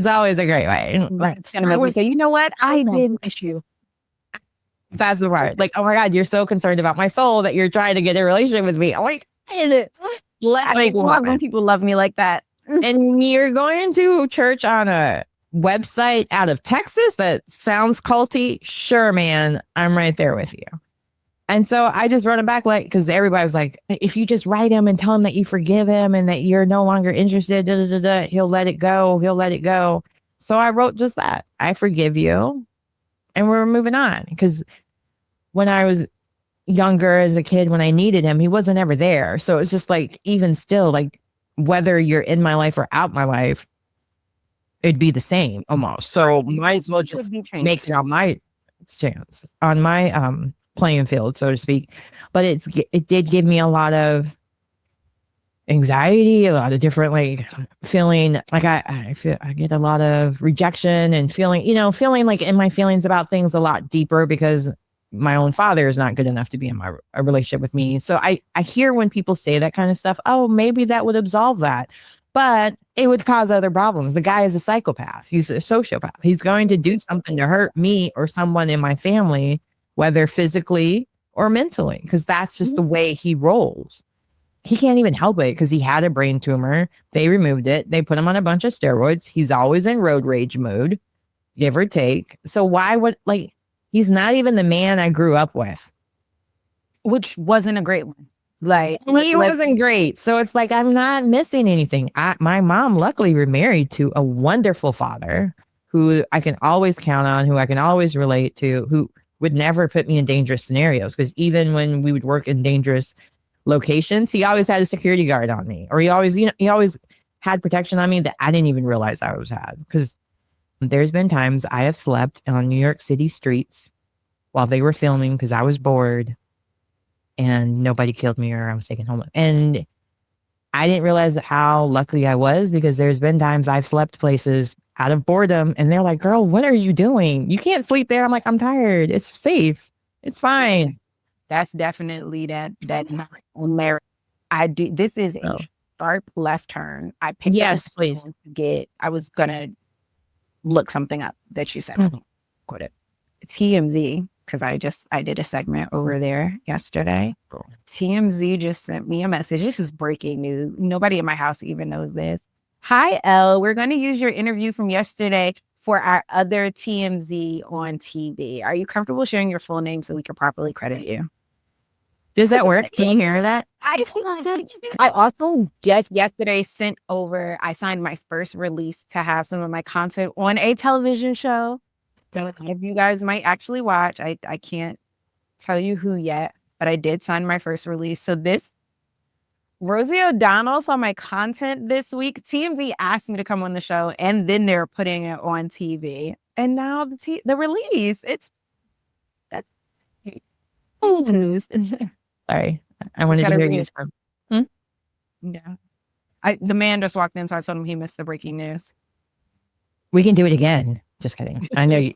always a great way. Like, it's gonna make me say, you know what? I did miss you. That's the part. Like, oh my God, you're so concerned about my soul that you're trying to get a relationship with me. I'm like, I love when people love me like that. And you're going to church on a website out of Texas that sounds culty. Sure, man, I'm right there with you. And so I just wrote him back, like, because everybody was like, if you just write him and tell him that you forgive him and that you're no longer interested, he'll let it go. So I wrote just that. I forgive you. And we're moving on. Because when I was younger as a kid, when I needed him, he wasn't ever there. So it's just like, even still, like, whether you're in my life or out my life, it'd be the same almost. So might as well just make it on my chance, on my playing field, so to speak. But it did give me a lot of anxiety, a lot of different, like, feeling like I get a lot of rejection and feeling like in my feelings about things a lot deeper, because my own father is not good enough to be in a relationship with me. So I hear when people say that kind of stuff, oh, maybe that would absolve that, but it would cause other problems. The guy is a psychopath. He's a sociopath. He's going to do something to hurt me or someone in my family, whether physically or mentally, because that's just the way he rolls. He can't even help it, because he had a brain tumor. They removed it. They put him on a bunch of steroids. He's always in road rage mode, give or take. So why would, like, he's not even the man I grew up with. Which wasn't a great one. Like, he wasn't great. So it's like, I'm not missing anything. My mom luckily remarried to a wonderful father who I can always count on, who I can always relate to, who would never put me in dangerous scenarios, because even when we would work in dangerous locations, he always had a security guard on me, or he always had protection on me that I didn't even realize I was had. Because there's been times I have slept on New York City streets while they were filming because I was bored and nobody killed me or I was taken home. And I didn't realize how lucky I was, because there's been times I've slept places out of boredom and they're like, girl, what are you doing? You can't sleep there. I'm like, I'm tired. It's safe. It's fine. That's definitely that merit. I do. This is a sharp left turn. I picked yes, please. I was gonna look something up that you said. Quote it. TMZ, because I did a segment over there yesterday. TMZ just sent me a message. This is breaking news. Nobody in my house even knows this. Hi, Elle. We're going to use your interview from yesterday for our other TMZ on TV. Are you comfortable sharing your full name so we can properly credit you? Does that work? Can you hear that? I also just yesterday I signed my first release to have some of my content on a television show that you guys might actually watch. I can't tell you who yet, but I did sign my first release. So Rosie O'Donnell saw my content this week. TMZ asked me to come on the show, and then they're putting it on TV. And now the release, that's old news. Sorry, I wanted to hear you. Yeah. The man just walked in, so I told him he missed the breaking news. We can do it again. Just kidding. I know you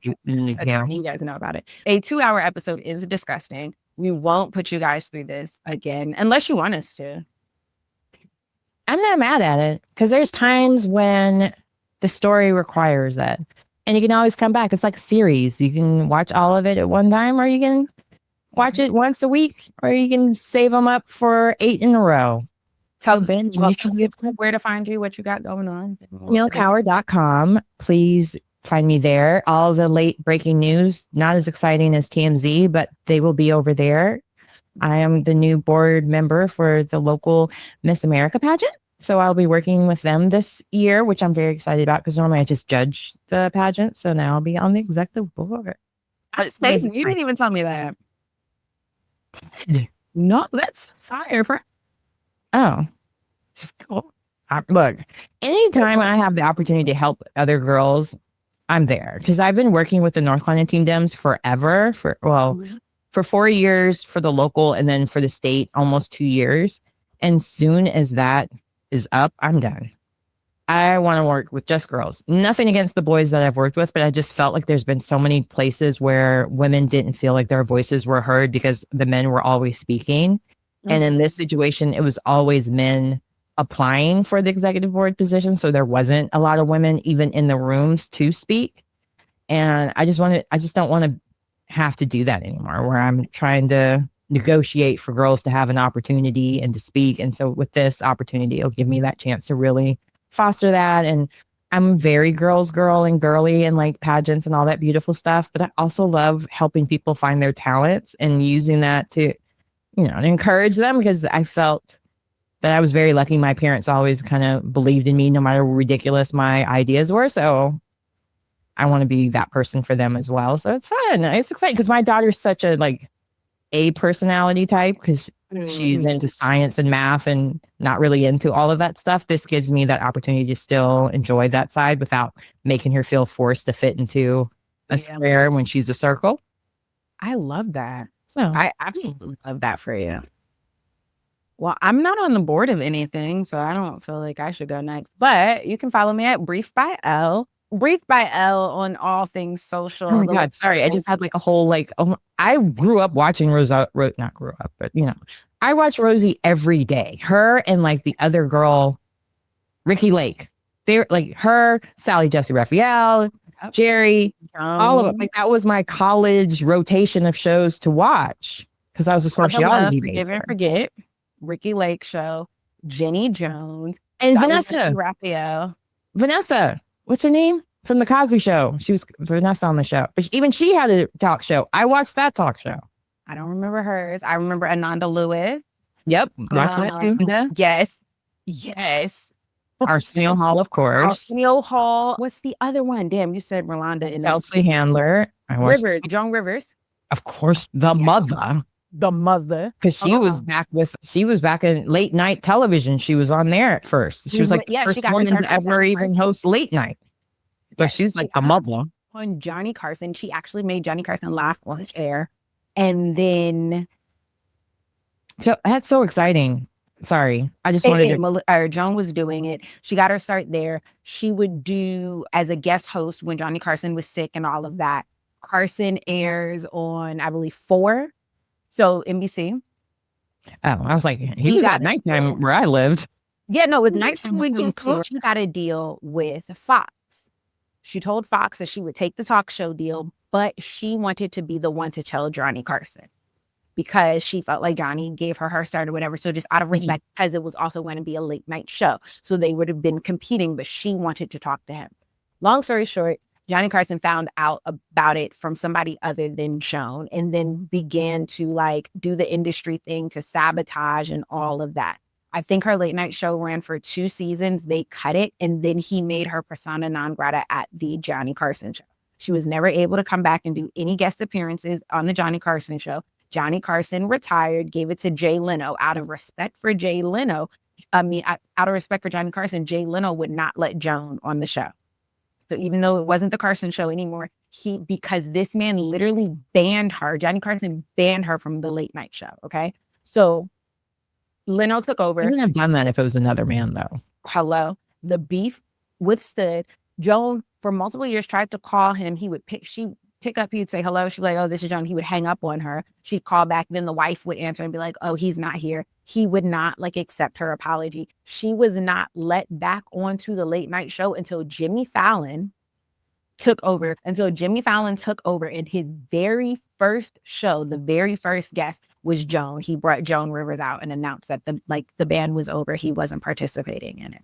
guys know about it. A 2-hour episode is disgusting. We won't put you guys through this again unless you want us to. I'm not mad at it, because there's times when the story requires that. And you can always come back. It's like a series. You can watch all of it at one time, or you can watch it once a week, or you can save them up for 8 in a row. Tell Ben where to find you, what you got going on. CamilleCower.com. Please find me there. All the late breaking news, not as exciting as TMZ, but they will be over there. I am the new board member for the local Miss America pageant. So I'll be working with them this year, which I'm very excited about, because normally I just judge the pageant. So now I'll be on the executive board. Stacey, you didn't even tell me that. No, that's fire. Oh, cool. Look, anytime I have the opportunity to help other girls, I'm there, because I've been working with the North Carolina Teen Dems forever. For 4 years for the local, and then for the state, almost 2 years. And soon as that is up, I'm done. I want to work with just girls. Nothing against the boys that I've worked with, but I just felt like there's been so many places where women didn't feel like their voices were heard because the men were always speaking. Mm-hmm. And in this situation, it was always men applying for the executive board position. So there wasn't a lot of women even in the rooms to speak. And I just don't want to have to do that anymore, where I'm trying to negotiate for girls to have an opportunity and to speak. And so with this opportunity, it'll give me that chance to really foster that. And I'm very girl and girly and like pageants and all that beautiful stuff. But I also love helping people find their talents and using that to, encourage them, because I felt that I was very lucky. My parents always kind of believed in me, no matter how ridiculous my ideas were. So I want to be that person for them as well. So it's fun. It's exciting, because my daughter's such a personality type, because she's into science and math and not really into all of that stuff. This gives me that opportunity to still enjoy that side without making her feel forced to fit into a square when she's a circle. I love that. So I absolutely love that for you. Well, I'm not on the board of anything, so I don't feel like I should go next. But you can follow me at Brief by Elle. Brief by Elle on all things social. Oh my God, sorry. I just had like a whole I grew up watching not grew up, but I watch Rosie every day. Her and like the other girl, Ricky Lake. They're like her, Sally Jesse Raphael, Jerry, all of it. Like that was my college rotation of shows to watch, because I was a sociology major. Forget Ricky Lake show, Jenny Jones, and Vanessa Raphael. Vanessa. What's her name? From the Cosby Show. She was Vanessa on the show. But even she had a talk show. I watched that talk show. I don't remember hers. I remember Ananda Lewis. Yep. Watch that too. Yes. Arsenio Hall, of course. Arsenio Hall. What's the other one? Damn, you said Rolanda. Chelsea Handler. Joan Rivers. of course, the mother. The mother. Because she was back in late night television. She was on there at first. She was like the first woman to ever even host late night. So she's like the mother. On Johnny Carson, she actually made Johnny Carson laugh on the air. And then... So that's so exciting. Sorry. I just wanted to... Joan was doing it. She got her start there. She would do as a guest host when Johnny Carson was sick and all of that. Carson airs on, I believe, 4. So NBC. Oh, I was like, he was at nighttime where I lived. Yeah, no, with nighttime she got a deal with Fox. She told Fox that she would take the talk show deal, but she wanted to be the one to tell Johnny Carson because she felt like Johnny gave her start or whatever. So just out of respect, because it was also going to be a late night show. So they would have been competing, but she wanted to talk to him. Long story short, Johnny Carson found out about it from somebody other than Joan and then began to like do the industry thing to sabotage and all of that. I think her late night show ran for 2 seasons. They cut it. And then he made her persona non grata at the Johnny Carson show. She was never able to come back and do any guest appearances on the Johnny Carson show. Johnny Carson retired, gave it to Jay Leno out of respect for Jay Leno. Out of respect for Johnny Carson, Jay Leno would not let Joan on the show. So even though it wasn't the Carson show anymore, because this man literally banned her, Johnny Carson banned her from the late night show. Okay. So Leno took over. I wouldn't have done that if it was another man though. Hello. The beef withstood. Joan for multiple years tried to call him. She'd pick up, he'd say hello. She'd be like, oh, this is Joan. He would hang up on her. She'd call back. Then the wife would answer and be like, oh, he's not here. He would not like accept her apology. She was not let back onto the late night show until Jimmy Fallon took over. And his very first show, the very first guest was Joan. He brought Joan Rivers out and announced that the band was over. He wasn't participating in it.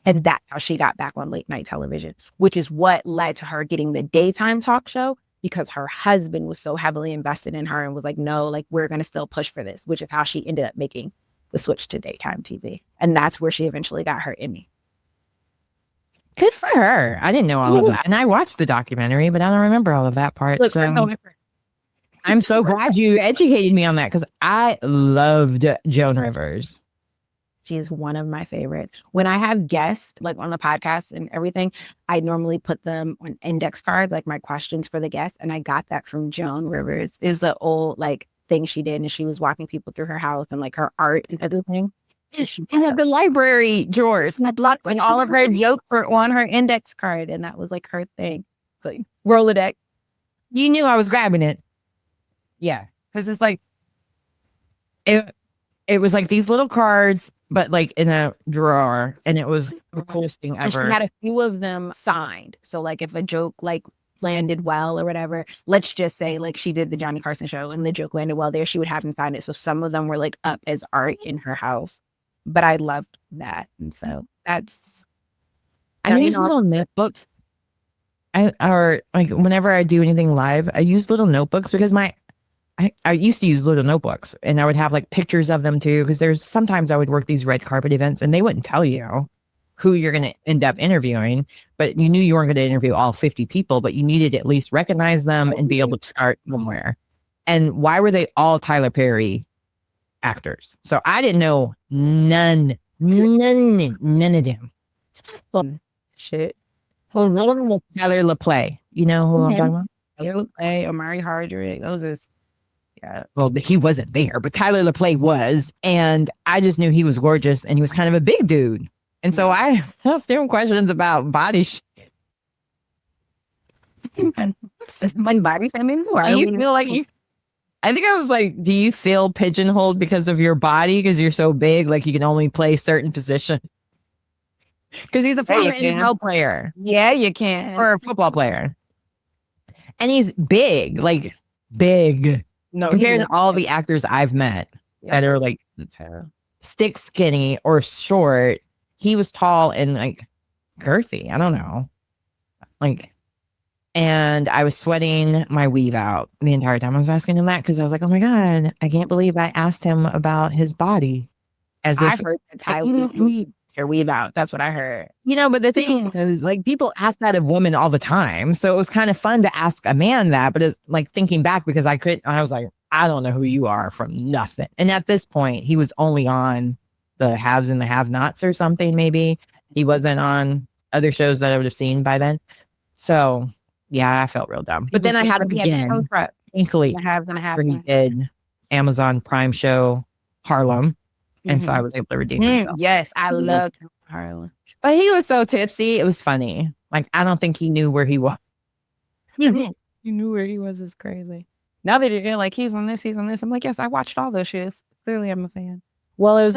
And that's how she got back on late night television, which is what led to her getting the daytime talk show, because her husband was so heavily invested in her and was like, no, like, we're going to still push for this, which is how she ended up making the switch to daytime TV. And that's where she eventually got her Emmy. Good for her. I didn't know all of that. And I watched the documentary, but I don't remember all of that part. Look, so I'm so glad you educated me on that, because I loved Joan Rivers. She's one of my favorites. When I have guests, like on the podcast and everything, I normally put them on index card, like my questions for the guests. And I got that from Joan Rivers. Is the old like thing she did, and she was walking people through her house and like her art and everything. She had the library drawers and all of her jokes were on her index card, and that was like her thing. So Rolodex. You knew I was grabbing it. Yeah, because it's like it was like these little cards, but like in a drawer, and it was the coolest thing ever. And she had a few of them signed. So like if a joke like landed well or whatever, let's just say like she did the Johnny Carson show and the joke landed well there, she would have them sign it. So some of them were like up as art in her house. But I loved that. And so that's... I use little notebooks. Or like whenever I do anything live, I use little notebooks because I used to use little notebooks, and I would have like pictures of them too, because sometimes I would work these red carpet events and they wouldn't tell you who you're going to end up interviewing, but you knew you weren't going to interview all 50 people, but you needed to at least recognize them and be able to start somewhere. And why were they all Tyler Perry actors? So I didn't know none of them. Shit. Well, none of them was Tyler LaPlay. You know who I'm talking about? Tyler LaPlay, Omari Hardwick, those is... Yeah. Well, he wasn't there, but Tyler LaPlay was. And I just knew he was gorgeous, and he was kind of a big dude. And so I asked him questions about body shape. My body's feminine. You feel like you... I think I was like, do you feel pigeonholed because of your body? Because you're so big, like you can only play certain position? Because he's a former NFL player. Yeah, you can. Or a football player. And he's big, like big. No, compared to all the actors I've met that are like stick skinny or short, he was tall and like girthy. I don't know. Like, and I was sweating my weave out the entire time I was asking him that, because I was like, oh my God, I can't believe I asked him about his body. As if I've heard that Tyler your weave out. That's what I heard. But the thing is, like, people ask that of women all the time. So it was kind of fun to ask a man that, but it's like thinking back because I was like, I don't know who you are from nothing. And at this point, he was only on the haves and the have-nots or something, maybe. He wasn't on other shows that I would have seen by then. So, yeah, I felt real dumb. But then I had to begin. Thankfully, the haves and the have he did Amazon Prime show Harlem. And so I was able to redeem myself. Yes, I loved Harlem. But he was so tipsy. It was funny. Like, I don't think he knew where he was. You knew where he was is crazy. Now that you're like, he's on this. I'm like, yes, I watched all those shits. Clearly, I'm a fan. Well, it was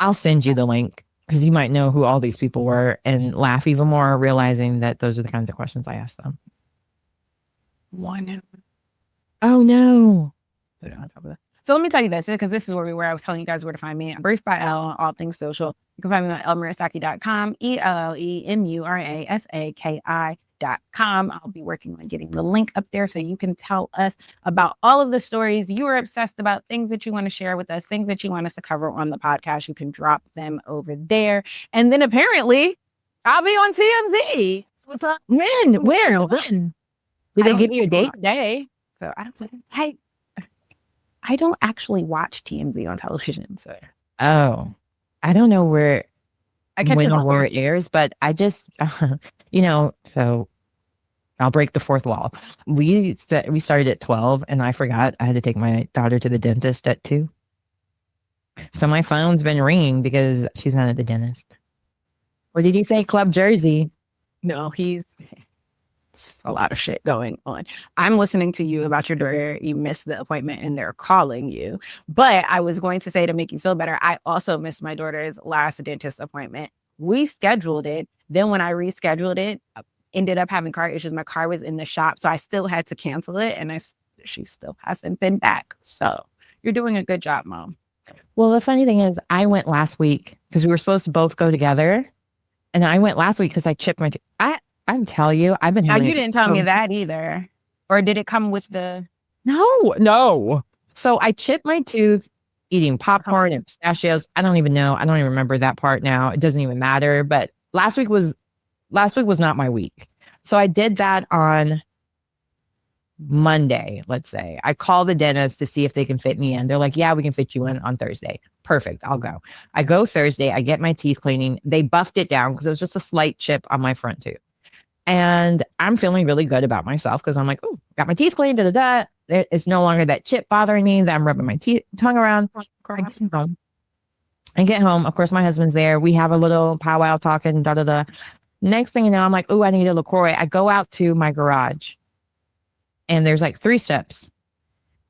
I'll send you the link because you might know who all these people were and laugh even more, realizing that those are the kinds of questions I asked them. One. Oh, no. So let me tell you this, because this is where we were. I was telling you guys where to find me. I'm Briefed by Elle on all things social. You can find me on elmurasaki.com, ELLEMURASAKI.com. I'll be working on getting the link up there so you can tell us about all of the stories you are obsessed about, things that you want to share with us, things that you want us to cover on the podcast. You can drop them over there. And then apparently, I'll be on TMZ. What's up? When? Where? When? Did they give you a date? Day. So I don't. Hey. I don't actually watch TMZ on television. So, I don't know where it airs, but I just, so I'll break the fourth wall. We started at 12 and I forgot I had to take my daughter to the dentist at 2. So my phone's been ringing because she's not at the dentist. Or did you say Club Jersey? No, he's a lot of shit going on. I'm listening to you about your daughter. You missed the appointment and they're calling you. But I was going to say, to make you feel better, I also missed my daughter's last dentist appointment. We scheduled it. Then when I rescheduled it, ended up having car issues. My car was in the shop, so I still had to cancel it. And she still hasn't been back. So you're doing a good job, Mom. Well, the funny thing is, I went last week because we were supposed to both go together. And I went last week because I chipped my tooth. I'm telling you, I've been having. You didn't tell me that either. Or did it come with the? No. So I chipped my tooth eating popcorn and pistachios. I don't even know. I don't even remember that part now. It doesn't even matter. But last week was not my week. So I did that on Monday, let's say. I call the dentist to see if they can fit me in. They're like, yeah, we can fit you in on Thursday. Perfect. I'll go. I go Thursday. I get my teeth cleaning. They buffed it down because it was just a slight chip on my front tooth. And I'm feeling really good about myself because I'm like, oh, got my teeth cleaned. It's no longer that chip bothering me that I'm rubbing my tongue around. I get home. Of course, my husband's there. We have a little powwow talking, Next thing you know, I'm like, oh, I need a LaCroix. I go out to my garage and there's like 3 steps.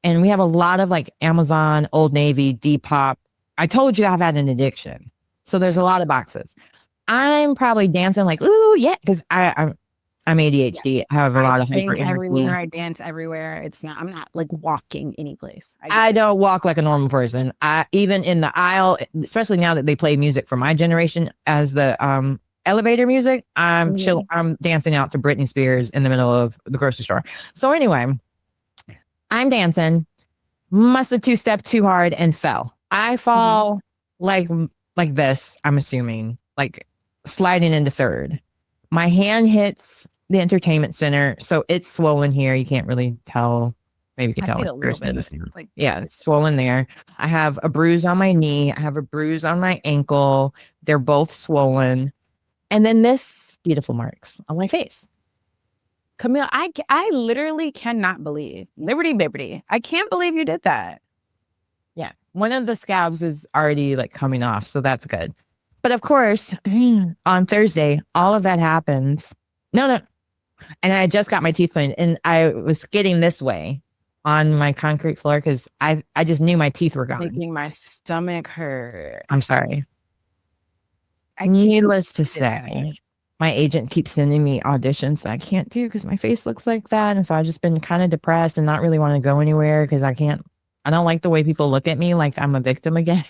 And we have a lot of like Amazon, Old Navy, Depop. I told you I've had an addiction. So there's a lot of boxes. I'm probably dancing like, ooh, yeah, because I'm ADHD. Yeah. I have a lot of hyper everywhere. I dance everywhere. I'm not like walking any place. I don't walk like a normal person. Even in the aisle, especially now that they play music for my generation as the elevator music, I'm chill. I'm dancing out to Britney Spears in the middle of the grocery store. So anyway, I'm dancing, must have 2-stepped too hard and fell. I fall like this, I'm assuming, like sliding into 3rd. My hand hits the entertainment center, so it's swollen here. You can't really tell. Maybe you can tell. It's swollen there. I have a bruise on my knee. I have a bruise on my ankle. They're both swollen. And then this beautiful marks on my face. Camille, I literally cannot believe. Liberty. I can't believe you did that. Yeah. One of the scabs is already like coming off, so that's good. But of course, on Thursday, all of that happens. No. And I just got my teeth cleaned and I was getting this way on my concrete floor because I just knew my teeth were gone. Making my stomach hurt. I'm sorry. Needless to say, my agent keeps sending me auditions that I can't do because my face looks like that. And so I've just been kind of depressed and not really want to go anywhere because I don't like the way people look at me like I'm a victim again.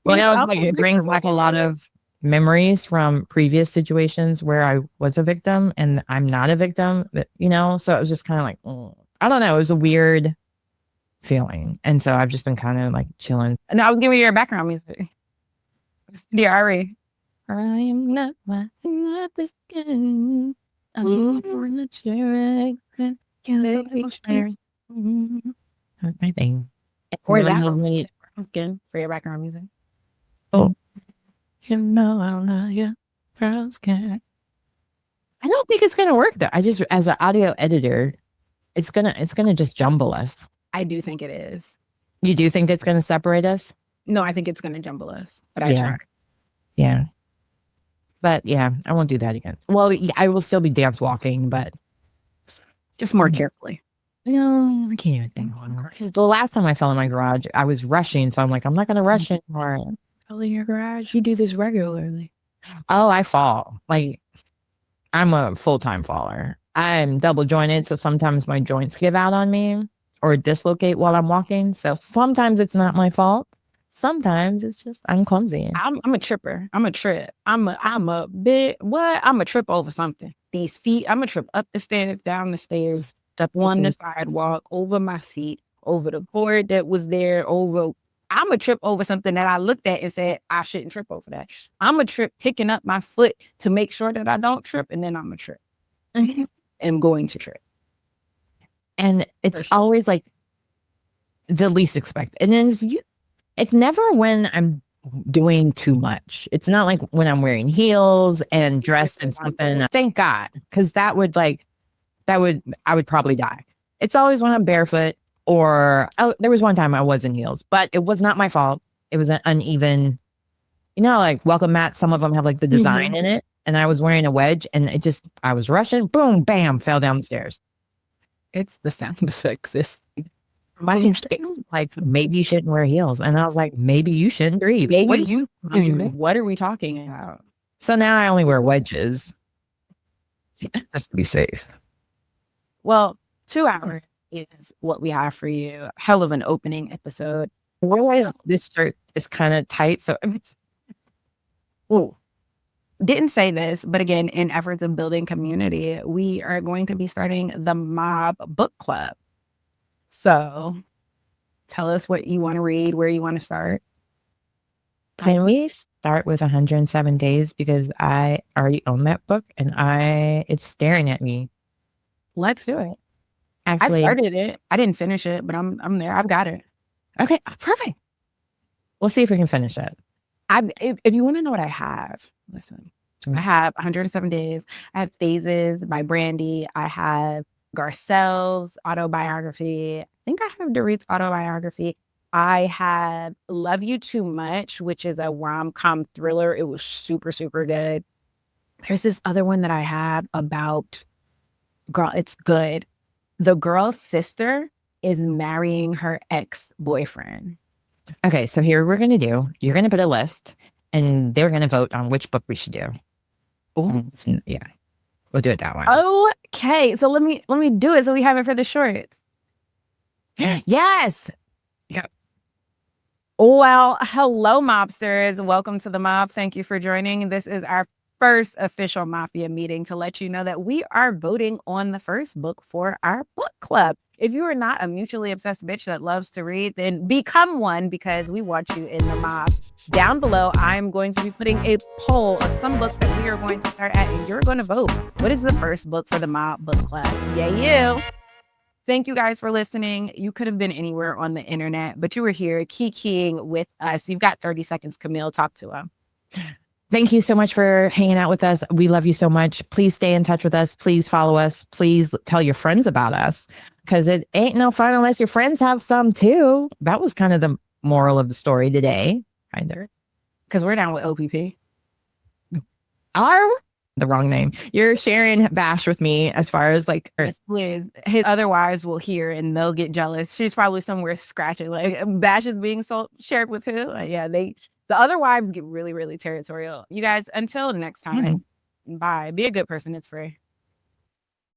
It brings back a lot of memories from previous situations where I was a victim and I'm not a victim, so it was just kind of like, I don't know. It was a weird feeling. And so I've just been kind of like chilling. And I was giving you your background music. Diary. I am not my this skin. I'm in the chair. My thing. Or Really that love me. skin for your background music. Oh, You know I love you, brown skin. I don't think it's gonna work though. I just, as an audio editor, it's gonna just jumble us. I do think it is. You do think it's gonna separate us? No, I think it's going to jumble us. But I Yeah. try. Yeah. But yeah, I won't do that again. Well, I will still be dance walking, but Just more carefully. no, I can't even think one. Because the last time I fell in my garage, I was rushing, so I'm like, I'm not gonna rush anymore. Fell in your garage? You do this regularly. Oh, I fall. Like, I'm a full-time faller. I'm double jointed, so sometimes my joints give out on me or dislocate while I'm walking. So sometimes it's not my fault. Sometimes it's just I'm clumsy. I'm a tripper. I'm a trip. I'm a bit what? I'm a trip over something. These feet, I'm a trip up the stairs, down the stairs, up on the sidewalk, over my feet, over the board that was there, over. I'm a trip over something that I looked at and said, I shouldn't trip over that. I'm a trip picking up my foot to make sure that I don't trip, and then I'm a trip. I'm going to trip. And it's always like the least expected. And then it's never when I'm doing too much. It's not like when I'm wearing heels and dressed in something. Thank God. Because I would probably die. It's always when I'm barefoot or there was one time I was in heels, but it was not my fault. It was an uneven, like welcome mat. Some of them have like the design in it. And I was wearing a wedge and I was rushing, boom, bam, fell down the stairs. It's the sound effects. Like, maybe you shouldn't wear heels. And I was like, maybe you shouldn't breathe. What are we talking about? So now I only wear wedges. Just to be safe. Well, 2 hours is what we have for you. Hell of an opening episode. I realize this shirt is kind of tight. So didn't say this, but again, in efforts of building community, we are going to be starting the Mob Book Club. So tell us what you want to read, where you want to start. Can we start with 107 Days? Because I already own that book and it's staring at me. Let's do it. Actually, I started it. I didn't finish it, but I'm there. I've got it. Okay, perfect. We'll see if we can finish it. If you want to know what I have, listen. I have 107 Days. I have Phases by Brandy. I have Garcelle's autobiography. I think I have Dorit's autobiography. I have Love You Too Much, which is a rom-com thriller. It was super, super good. There's this other one that I have about, girl, it's good. The girl's sister is marrying her ex-boyfriend. Okay, so here we're going to do, you're going to put a list and they're going to vote on which book we should do. Oh, yeah. We'll do it that way. Okay, so let me do it so we have it for the shorts. Yes. Yeah. Well, hello, mobsters. Welcome to the mob. Thank you for joining. This is our first official Mafia meeting to let you know that we are voting on the first book for our book club. If you are not a mutually obsessed bitch that loves to read, then become one because we want you in the mob. Down below, I'm going to be putting a poll of some books that we are going to start at, and you're going to vote. What is the first book for the Mob Book Club? Yeah, you. Thank you guys for listening. You could have been anywhere on the internet, but you were here keying with us. You've got 30 seconds, Camille. Talk to him. Thank you so much for hanging out with us. We love you so much. Please stay in touch with us. Please follow us. Please tell your friends about us because it ain't no fun unless your friends have some too. That was kind of the moral of the story today. Either because we're down with OPP. The wrong name. You're sharing Bash with me as far as like please. His other wives will hear and they'll get jealous. She's probably somewhere scratching like Bash is being shared with who? The other wives get really, really territorial. You guys, until next time, bye. Be a good person. It's free.